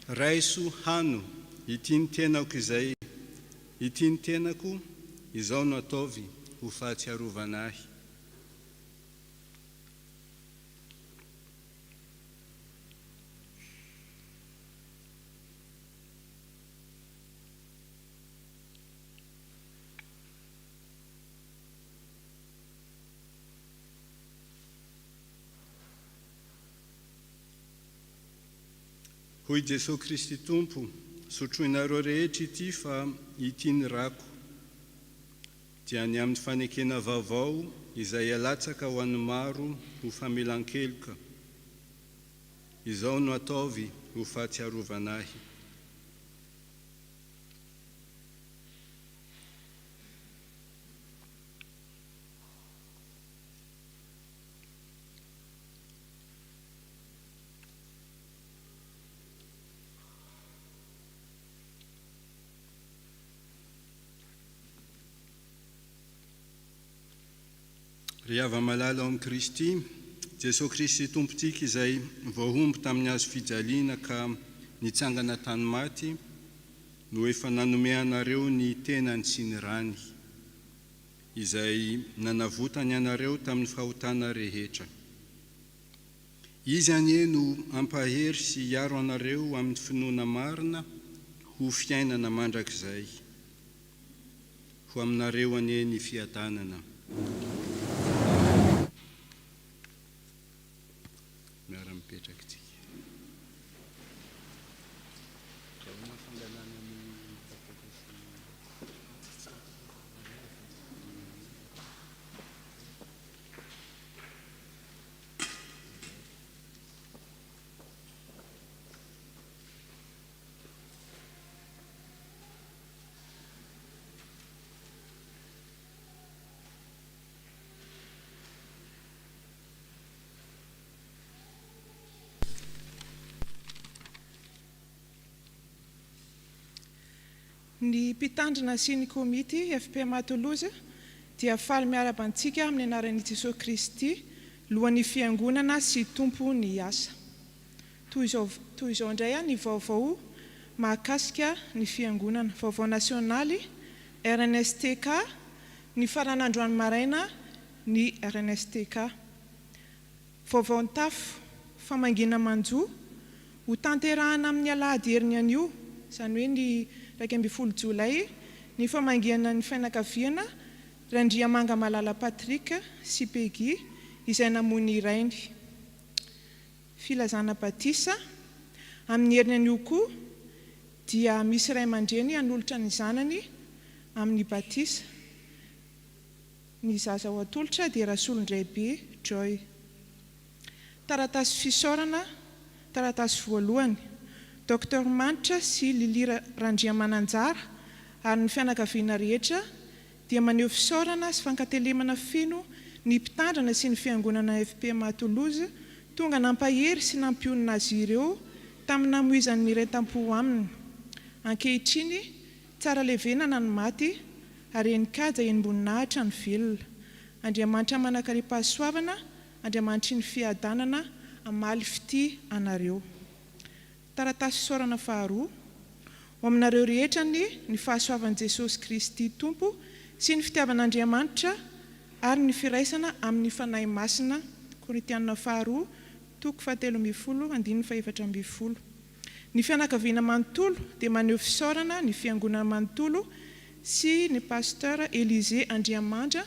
raiso hano ity ny tenako izay, ity ny tenako izao no ataovy ho fahatsiarovana ahy. Hoy Jesosy Kristy Tompo, sotroinareo rehetra ity fa ity ny rako, dia ny amin'ny fanekena vaovao izay alatsaka ho an'ny maro ho famelan-keloka. Izao no ataovy ho fahatsiarovana ahy. Ry hava-malala ao amin'ny Kristy, Jesosy Kristy Tompontsika izay voahomby tamin'ny hazo fijaliana ka nitsangana tany maty, no efa nanome anareo ny tenany sy ny rany, izay nanavotany anareo tamin'ny fahotana rehetra. Izy anie no ampahery sy hiaro anareo amin'ny finoana marina ho fiainana mandrakizay, ho aminareo anie ny fiadanana. Miara-mipetraky. Ny mpitandrina sy ny komity FPMA Toulouse dia faly miara-bantsika amin'ny anaran'i Jesosy Kristy, lohan'ny fiangonana sy tompo ny asa. Toy izao indray ny vaovao mahakasika ny fiangonana, vaovao nasionaly RNSTK, ny faran'androany maraina ny RNSTK. Vaovao tafo famangina manjo ho tanterahana amin'ny Alahady heriny anio, izany hoe ny 20 Jolay, ny famangina ny fianakaviana Randriamanga Malala Patrick sy Peggy izay namony irainy. Filazana batisa amin'ny heriny anio koa dia misy ray aman-dreny hanolotra ny zanany amin'ny batisa. Ny zaza ho atolotra dia rasolondray be Joy. Taratasy fisaorana, taratasy voalohany, Dr Manitra sy Lilira Randriamananjara ary ny fianakaviana rehetra dia maneho fisaorana sy fankatelemana feno ny mpitandrina sy ny fiangonana FPMA Toulouse tonga nampahery sy nampionina azy ireo tamin'ny namoizan'ny miretam-po aminy. Ankehitriny tsara levenana ny maty ary enin-kaja enim-boninahitra ny velona. Andriamanitra manakariam-pahasoavana, Andriamanitra ny fiadanana amaly fity anareo. Taratasy fisaorana faharoa, ho aminareo rehetra ny fahasoavan'i Jesosy Kristy Tompo sy ny fitiavan'Andriamanitra ary ny firaisana amin'ny fanahy masina. Korintianina faharoa, toko 7:14. Ny fianakaviana manontolo dia maneho fisaorana ny fiangonana manontolo sy ny pasteur Élisée Andriamiandra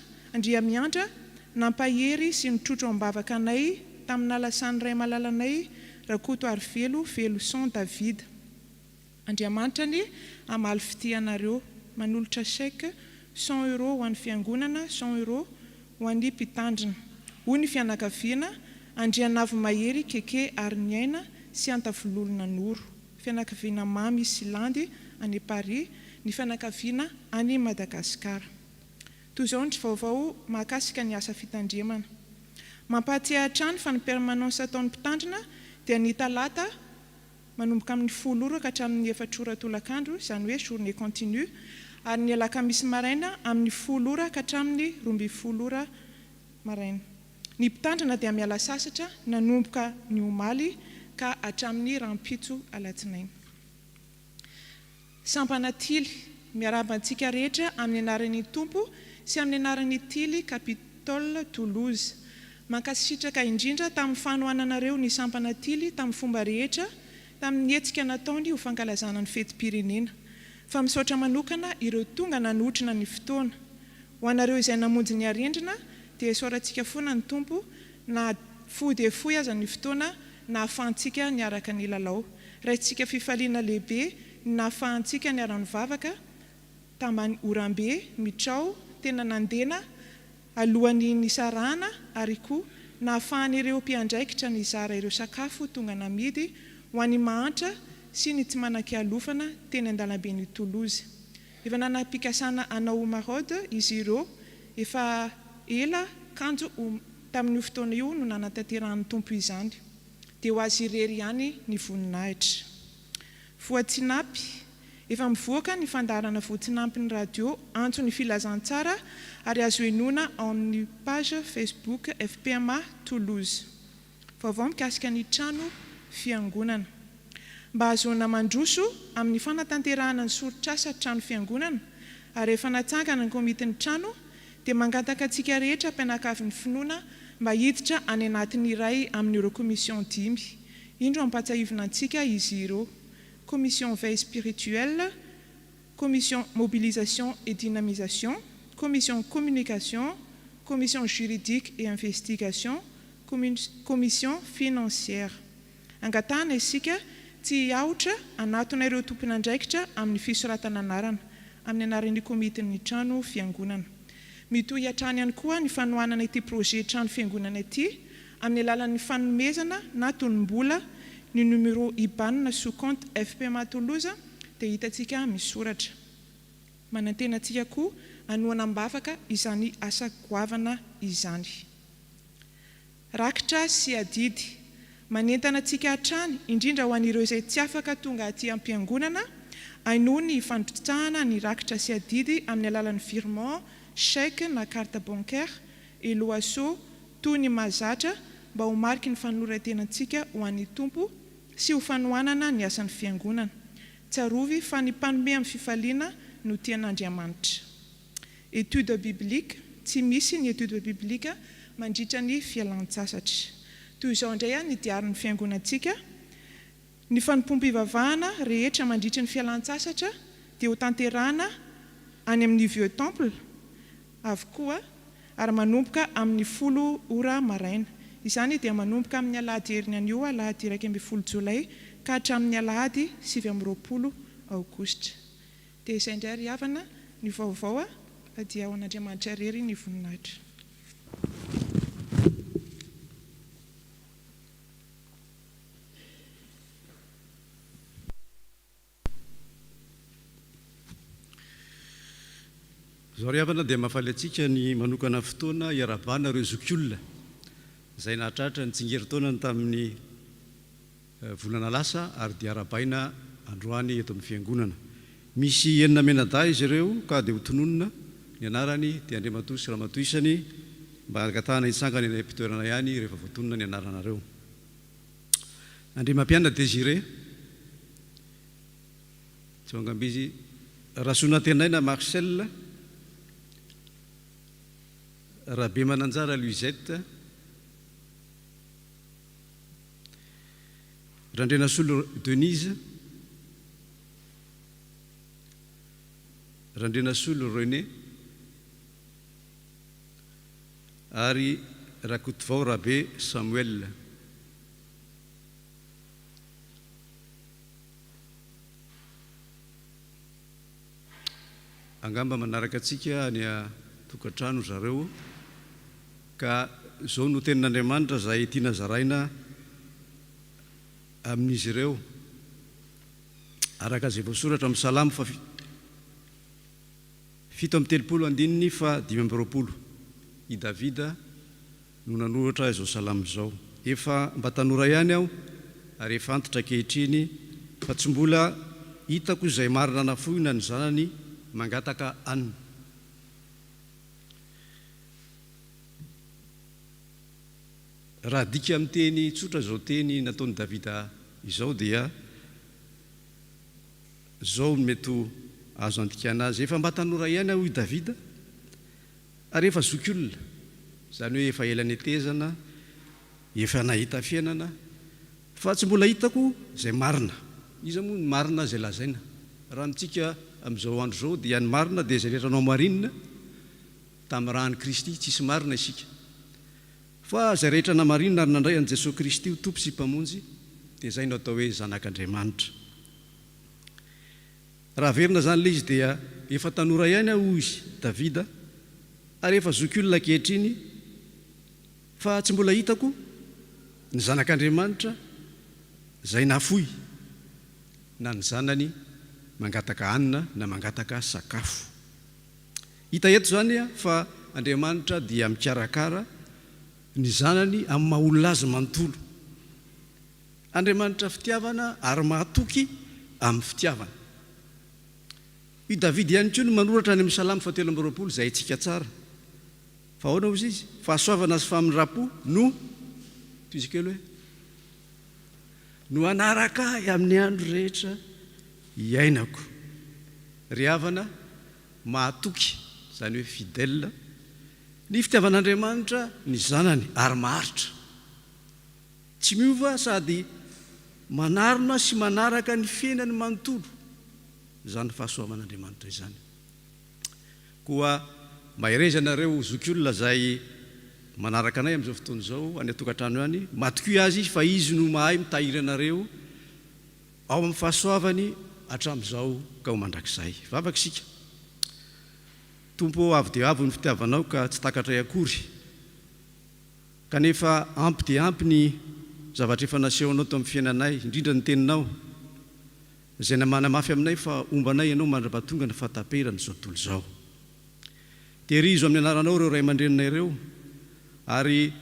nampahery sy nitrotro ambavaka anay tamin'ny alasan'ny ray malalanay Rakoto ary Veloson David. Andriamanitra ny amaly fity anareo, manolotra chèque 100 € ho an'ny fiangonana, 100 € ho an'ny mpitandrina. Hoy ny fianakaviana Andrianavo Mahery Keke ary ny aina sy Antavololona Noro. Fianakaviana Mamy Silandy any Paris, ny fianakaviana any Madagasikara. Toy izao ny vaovao mahakasika ny asa fitandremana. Mampahatsiahatra trano fa ny permanence ataon'ny mpitandrina dia ny talata manomboka amin'ny 10 ora ka hatramin'ny 4 ora tolakandro, izany hoe journée continue, ary ny alakamisy maraina amin'ny 10 ora ka hatramin'ny 12 ora maraina. Ny mpitandrina dia miala sasatra nanomboka ny omaly ka hatramin'ny rampitso alatsinainy. Sampana tily miarabantsika rehetra amin'ny anaran'ny tompo sy amin'ny anaran'ny tily Capitole Toulouse. Mankasitraka indrindra tamin'ny fanohananareo ny sampana tily tamin'ny fomba rehetra tamin'ny hetsika nataony ho fankalazana ny fetim-pirenena. Fa misaotra manokana ireo tonga nanotrina ny fotoana. Ho anareo izay namonjy ny arendrina dia sorantsika foana ny tompo na fohy dia fohy aza ny fotoana na ahafahantsika ny araka ny lalao. Raintsika fifaliana lehibe na ahafahantsika ny arany vavaka tambany orambe mitrao tena nandena alohan'ny nisarahana ary koa na ahafahan'ireo mpiandraikitra ny zara ireo sakafo tonga namidy ho an'ny mahantra sy ny tsy manan-kialofana teny an-dalambe ny Toulouse. Efa nanam-pikasana anao marode izy ireo efa ela kanjo tamin'ny fotoana io no nanatanterahan'ny tompo izany dia ho azy irery ihany ny voninahitra. Voatsinapy efa mivoaka ny fandarana voatsinapy ny radio antso ny filazantsara ary azo enona amin'ny page Facebook FPMA Toulouse. Vaovao mikasika ny trano fiangonana. Mba azoana mandroso amin'ny fanatanterahana ny sorotrasa trano fiangonana ary efa natsangana ny komitin'ny trano dia mangataka antsika rehetra mpianakavy ny finoana mba hiditra any anatin'ny iray amin'ireo commission 10. Indro ampatsahivina antsika izy ireo: commission veille spirituelle, commission mobilisation et dynamisation, commission communication, commission juridique et investigation, commission financière. Angatana isika tsy hiaotra anatona ireo tompon'andraikitra amin'ny fisoratana anarana amin'ny anaran'ny komitin'ny trano fiangonana. Mitohy hatrany ihany koa ny fanohanana ity projet trano fiangonana ity amin'ny alalan'ny fanomezana na tonom-bola ny numéro IBAN sous compte FPMA Toulouse dia hitantsika misoratra. Manantena antsika koa anoana mbafaka izany asa goavana izany. Rakitra sy adidy manentana antsika hatrany indrindra ho an'ireo izay tsy afaka tonga aty am-piangonana hainoa ny fandrotsahana ny rakitra sy adidy amin'ny alalan'ny virement, chèque na carte bancaire, eloaso toy ny mahazatra mba ho mariky ny fanoratenantsika ho an'ny tompo sy ho fanohanana ny asan'ny fiangonana. Tsarovy fa ny mpanome amin'ny fifaliana no tian'Andriamanitra. Étude biblique, tsy misy ny étude biblique mandritra ny fialan-tsasatra. Toy izao indray ny diarin'ny fiangonantsika, ny fanompom-pivavahana rehetra mandritra ny fialan-tsasatra dia ho tanterahana any amin'ny Vieux Temple avokoa ary manomboka amin'ny 10 ora maraina. Izany dia manomboka amin'ny Alahady heriny anio Alahady 1 Jolay ka hatramin'ny Alahady 7 Aogositra. Dia izay indray ry havana ny vaovao dia ao an'Andriamanitra irery ny voninahitra. Zao ry havana dia mahafaly antsika ny manokana fotoana iarabana ireo zokiolona izay nahatratra ny tsingerin-taonany tamin'ny volana lasa ary dia arabaina androany eto amin'ny fiangonana. Misy 9 menada izy ireo ka dia ho tononona ny anarany dia Andriamatoa sy Ramatoa isany mba angatahana hitsangana eny am-pitoerana ihany rehefa voatonona ny anaranareo. Andriamampianina Désiré Tsongambizy, Rasonatenaina Marcel, Rabe Mananjara Louisette, Randrenasolo Denise, Randrenasolo René, ary Rakotovao Rabe Samuel. Angamba manaraka atsika ny tokantrano zareo ka zao no tenin'Andriamanitra zay tiana zaraina amin'izy ireo araka izay voasoratra amin'ny Salamo 7:30 fa 5:20 i Davida no nanoratra izao salamo izao. Efa mba tanora ihany aho ary efa antitra ankehitriny fa tsy mbola hitako izay marina nafohina ny zanany mangataka anina. raha dika amin'ny teny tsotra zao teny nataony Davida izao dia zao mety azo andikana azy efa mba tanora ihany aho i Davida ary efa zoky olona zany hoe efa ela netezana efa nahita fiainana fa tsy mbola hitako zay marina izy moa ny marina zay lazaina raha mitsika amin'izao andro zao dia ny marina dia zay rehetra anao marinina tamin'ny rahan'i Kristy tsisy marina isika fa zay rehetra namarinina ary nandray an' Jesosy Kristy ho tompo sy mpamonjy dia zay no atao hoe zanak'Andriamanitra. Raha verina zany le izy dia efa tanora ihany aho izy Davida ary efa zoky olona ankehitriny fa tsy mbola hitako ny zanak'Andriamanitra zay nafoy na ny zanany mangataka hanina na mangataka sakafo. Hita eto zany fa Andriamanitra dia mikarakara ny zanany amin'ny maha-olona azy manontolo. Andriamanitra fitiavana ary mahatoky amin'ny fitiavana. I Davida ihany koa no manoratra any amin'ny Salamy 7:20 zay tsika tsara. Fa ahoana hozy izy? Fahasoavana sy famindrapo no tizikely hoe no anaraka amin'ny andro rehetra iainako. Ry havana mahatoky zany hoe fidèle ny fitiavan'Andriamanitra ny zanany ary maharitra tsy miova sady manarona sy manaraka ny fiainany manontolo zany fahasoavan'Andriamanitra izany. Koa maherezanareo zoky olona zay manaraka anay amin'izao fotoana izao any atokantrano any matoky azy fa izy no mahay mitahiry anareo ao amin'ny fahasoavany hatramin'izao ka ho mandrakizay. Vavaka isika tompo avy dia avy ny fitiavanao ka tsy takatray akory kanefa ampy dia ampy ny zavatra efa nasehonao tao amin'ny fiainanay indrindra ny teninao zay namana mafy aminay fa ombanay ianao mandra-pahatonga ny fahataperana zao tontolo izao. Tehirizo amin'ny anaranao ireo ray aman-dreninay ireo ary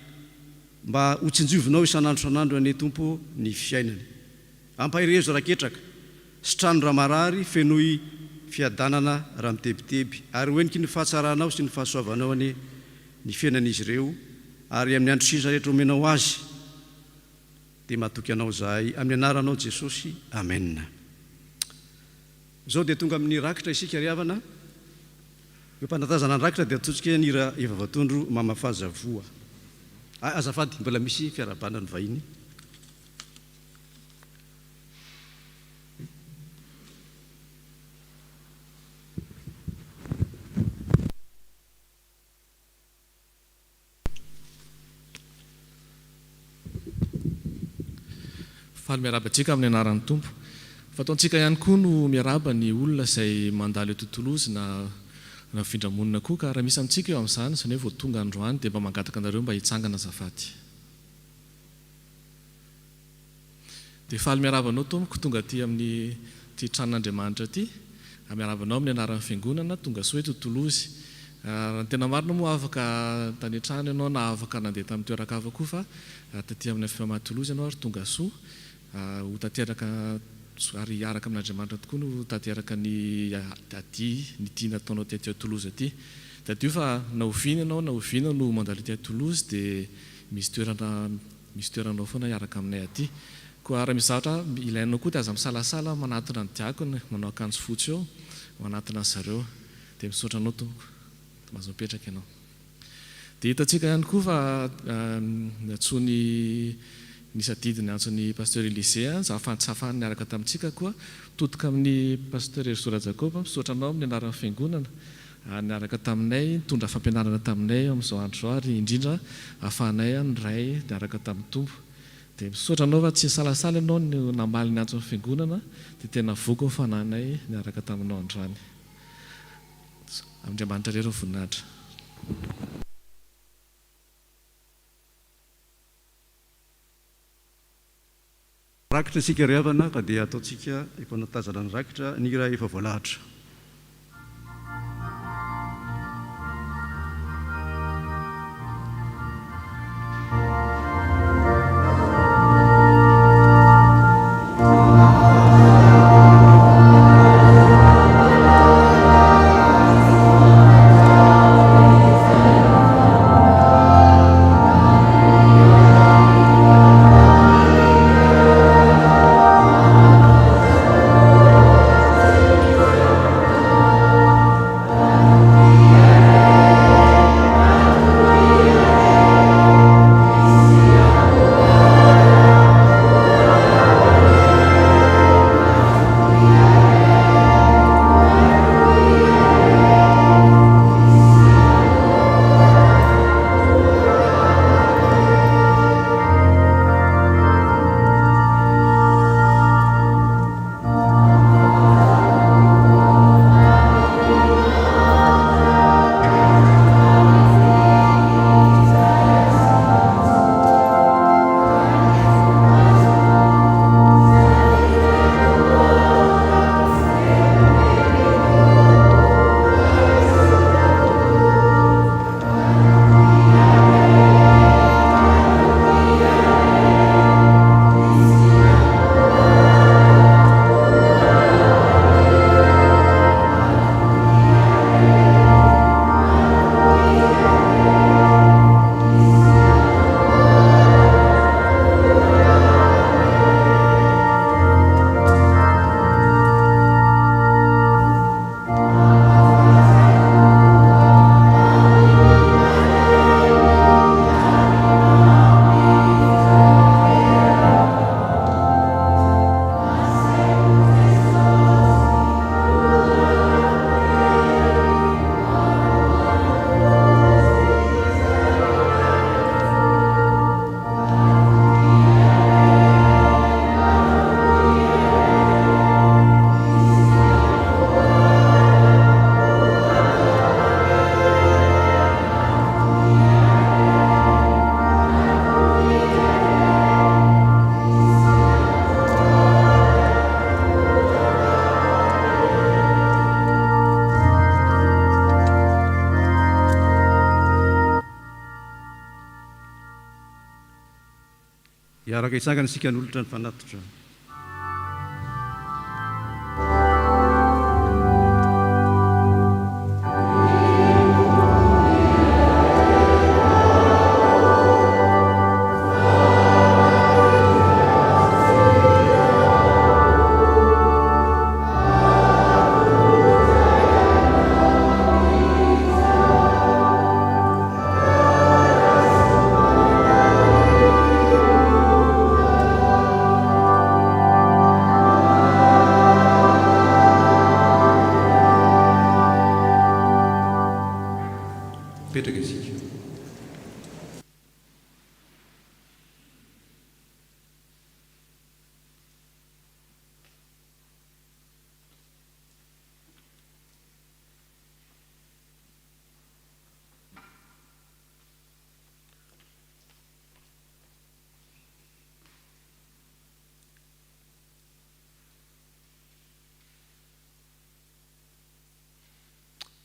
mba ho tsinjovinao isan'andro san'andro ane tompo ny fiainany. Ampahirezo raketraka sy trano raha marary fenoy fiadanana raha mitebiteby ary hoeniky ny fahatsaranao sy ny fahasoavanao ane ny fiainan'izy ireo ary amin'ny andro sisa rehetra omenao azy dia mahatoky anao zahay amin'ny anaranao Jesosy. Amen. Zao dia tonga amin'ny rakitra isika ry havana. Eo mpanatazana ny rakitra dia atsotsika ny ra evavatondro mamafazavoa. Azafady mbola misy fiarabana ny vahiny. Faly miaraba antsika amin'ny anaran'ny tompo. Fataontsika ihany koa no miaraba ny olona izay mandalo eto Toulouse na findramonina koa ka raha misy amintsika eo amin'izany zany hoe vao tonga androany dia mba mangataka anareo mba hitsangana azafady. Dia faly miarabanao tompoko tonga aty amin'ny ty tranon'Andriamanitra ty miarabanao amin'ny anaran'ny fiangonana tonga soa eto Toulouse. Raha ny tena marina moa afaka tany an-trano ianao na afaka nandeha tamin'ny toeran-kafa koa fa taty amin'ny FPMA Toulouse ianao ary tonga soa ho tanteraka ary araka amin'Andriamanitra tokoa no tanteraka ny aty ny tia nataonao ty Toulouse aty. Tadio fa na oviana ianao na oviana no mandalo ty Toulouse dia misy toeranao foana hiaraka aminay aty. Koa raha misahatra ilainao koa dia aza misalasala manatona ny diakona manao akanjo fotsy eo manatona ny zareo dia misaotra anao tompoko mazo mipetraka ianao. Dia hitantsika ihany koa fa natsony nisadidiny antsony pasteur Elysée za afantsafany niaraka tamintsika koa totoka amin'ny pasteur Erzora Jacob misaotra anao amin'ny anaran'ny fiangonana niaraka taminay nitondra fampianarana taminay amin'izao andro zao ary indrindra afahanay ny ray niaraka tamin'ny tompo. Dia misaotra anao fa tsy salasala ianao no namaly ny antson'ny fiangonana dia tena voaka ho fananay niaraka taminao androany. Andriamanitra rehetra voninahitra. Rakitra isika ry havana ka dia ataontsika efanatazana ny rakitra ny raha efa voalahatra. hiaraka hitsangana isika n'olotra ny fanatotra.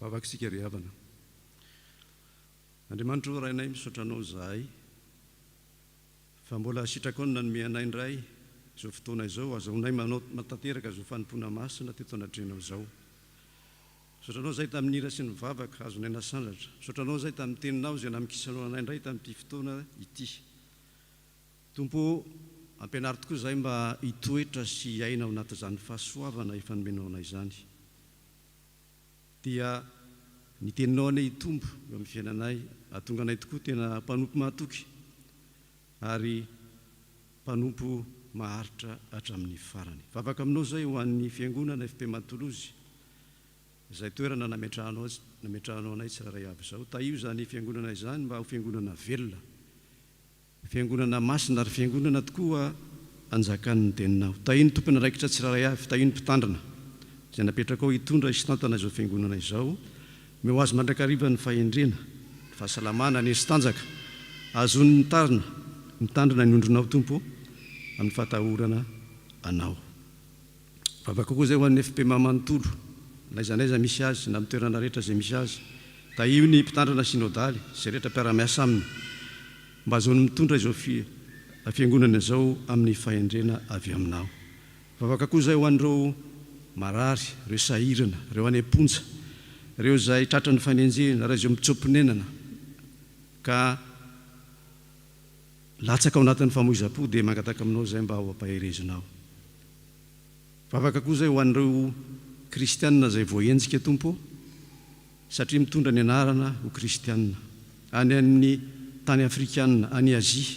Vavaka isika ry havana. Andriamanitra rainay misaotranao zahay fa mbola sitrakonina ny mianay indray izao fotoana izao azaonay manao matateraka izao fanompona masina teto anatrenao izao. Misaotranao zay tamin'ny hira sy ny vavaka azonay nasandratra. Misaotranao zay tamin'ny teninao izay namikisanao anay indray tamin'ity fotoana ity. Tompo, ampianary tokoa zay mba hitoetra sy hiaina ao anatin'izany fahasoavana efa nomenao anay izany. Dia ny teninao anay hitombo eo amin'ny fiainanay, ahatonga anay tokoa tena mpanompo mahatoky ary mpanompo maharitra hatramin'ny farany. Vavaka aminao zay ho an'ny fiangonana FPMA Toulouse, izay toerana nametrahanao anay tsiraray avy izao. Taio zany fiangonana izany mba ho fiangonana velona, fiangonana masina ary fiangonana tokoa anjakan'ny teninao. Taio ny tompony raikitra tsiraray avy, taio ny mpitandrina izay napetraka ao hitondra isitantana izao fiangonana izao. Meo azy mandrakariva ny fahendrena, ny fahasalamana, ny hesi-tanjaka, azony mitandrina ny ondronao Tompo amin'ny fahatahorana anao. Vavaka koa zay ho an'ny FPMA manontolo, naizanaiza misy azy na amin'ny toerana rehetra izay misy azy. Taio ny mpitandrina sinodaly izay rehetra mpiara-miasa aminy mba azony mitondra izao fiangonana izao amin'ny fahendrena avy aminao. Vavaka koa zay ho an'ireo marary, ireo sahirana, ireo any amponja, ireo zay tratra ny fanenjena, raha izao mitsomponenana ka latsaka ao anatin'ny famoiza-po dia mangataka aminao zay mba ho ampaherezinao. Vavaka koa zay ho an'ireo kristianina zay voahenjika Tompo, satria mitondra ny anarana ho kristianina any amin'ny tany afrikanina, any Azia,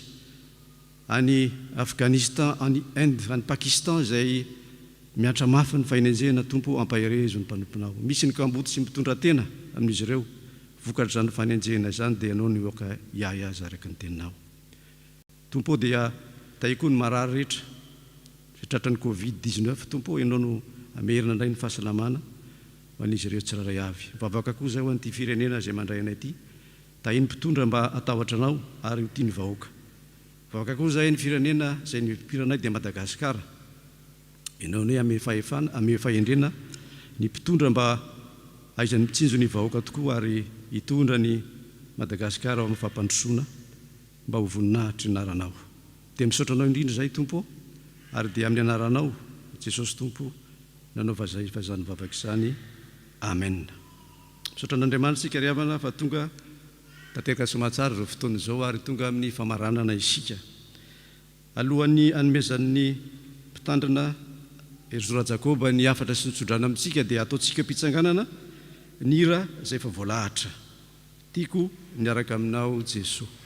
any Afghanistan, any Inde, any Pakistan zay miatra mafy ny fahinenjena Tompo ampaherezo ny mpanomponao. Misy ny kamboty sy mitondra tena amin'izy ireo, vokatra zany fahinenjena izany dia ianao ny oka hiahy azy araka ny teninao. Tompo dia taiko ny marary rehetra tratran'ny Covid-19 Tompo, ianao no amerina indray ny fahasalamana ho an'izy ireo tsiraray avy. Vavaka koa zay ho an'ity firenena izay mandray anay ity, tahi ny mpitondra mba atahotra anao ary ho tia ny vahoaka. Vavaka koa zay ny firenena izay nipiranay dia Madagasikara, ianao ny ame fahendrena ny mpitondra mba aizany mitsinjo ny vahoaka tokoa ary hitondra ny Madagasikara ao amin'ny fampandrosoana mba ho voninahitry ny anaranao. Dia misaotranao indrindra zay Tompo, ary dia amin'ny anaranao Jesosy Tompo nanaova zay fa zany vavaka izany. Amen. Misaotra an'Andriamanitra isika ry havana fa tonga tanteraka somatsara ireo fotoana izao ary tonga amin'ny famaranana isika. Alohan'ny anomezan'ny mpitandrina Erzora Jakoba ny afatra sy nitsodrana amintsika dia ataontsika mpitsanganana ny hira izay efa voalahatra. Tiako miaraka aminao Jesosy. Oh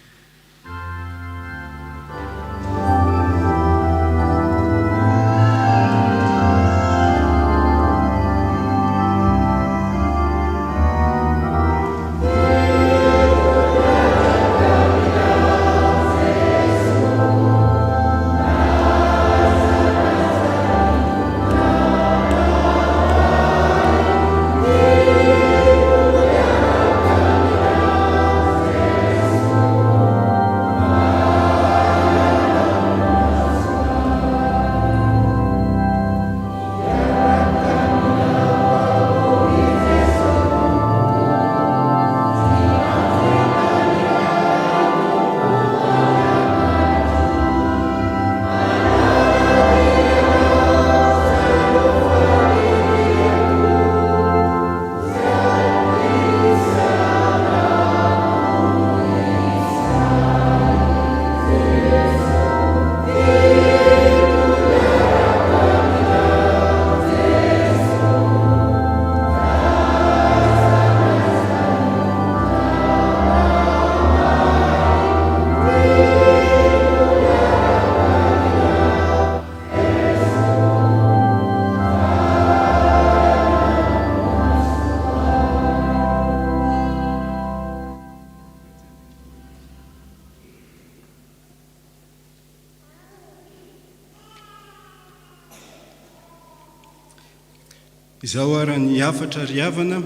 izao ara ny afatra riavana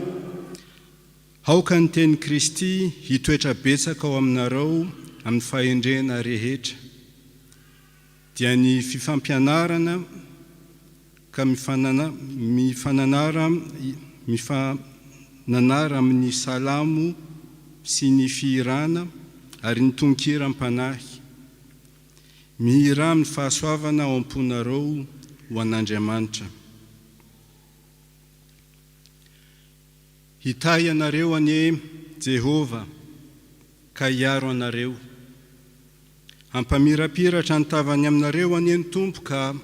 aoka ny teny Kristy hitoetra betsaka ao aminareo amin'ny fahendrena rehetra dia ny fifampianarana ka mifananara amin'ny salamo sy ny fihirana ary ny tonkira ampanahy mihira amin'ny fahasoavana ao am-ponareo ho an'Andriamanitra. Hitay anareo anie Jehova ka hiaro anareo. Hampamirapiratra ny tavany aminareo anie ny Tompo ka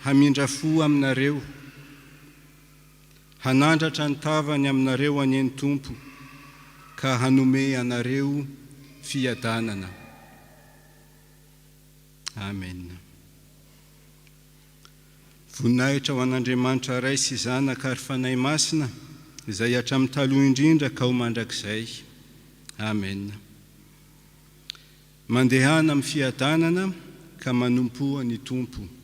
hamindra fo aminareo. Hanandratra ny tavany aminareo anie ny Tompo ka hanome anareo fiadanana. Amen. Voninahitra ho an'Andriamanitra ray sy zanaka ary fanahy masina izay hatramin'ny taloha indrindra ka ho mandrakizay. Amen. Mandehana amin'ny fiadanana ka manompoa ny Tompo.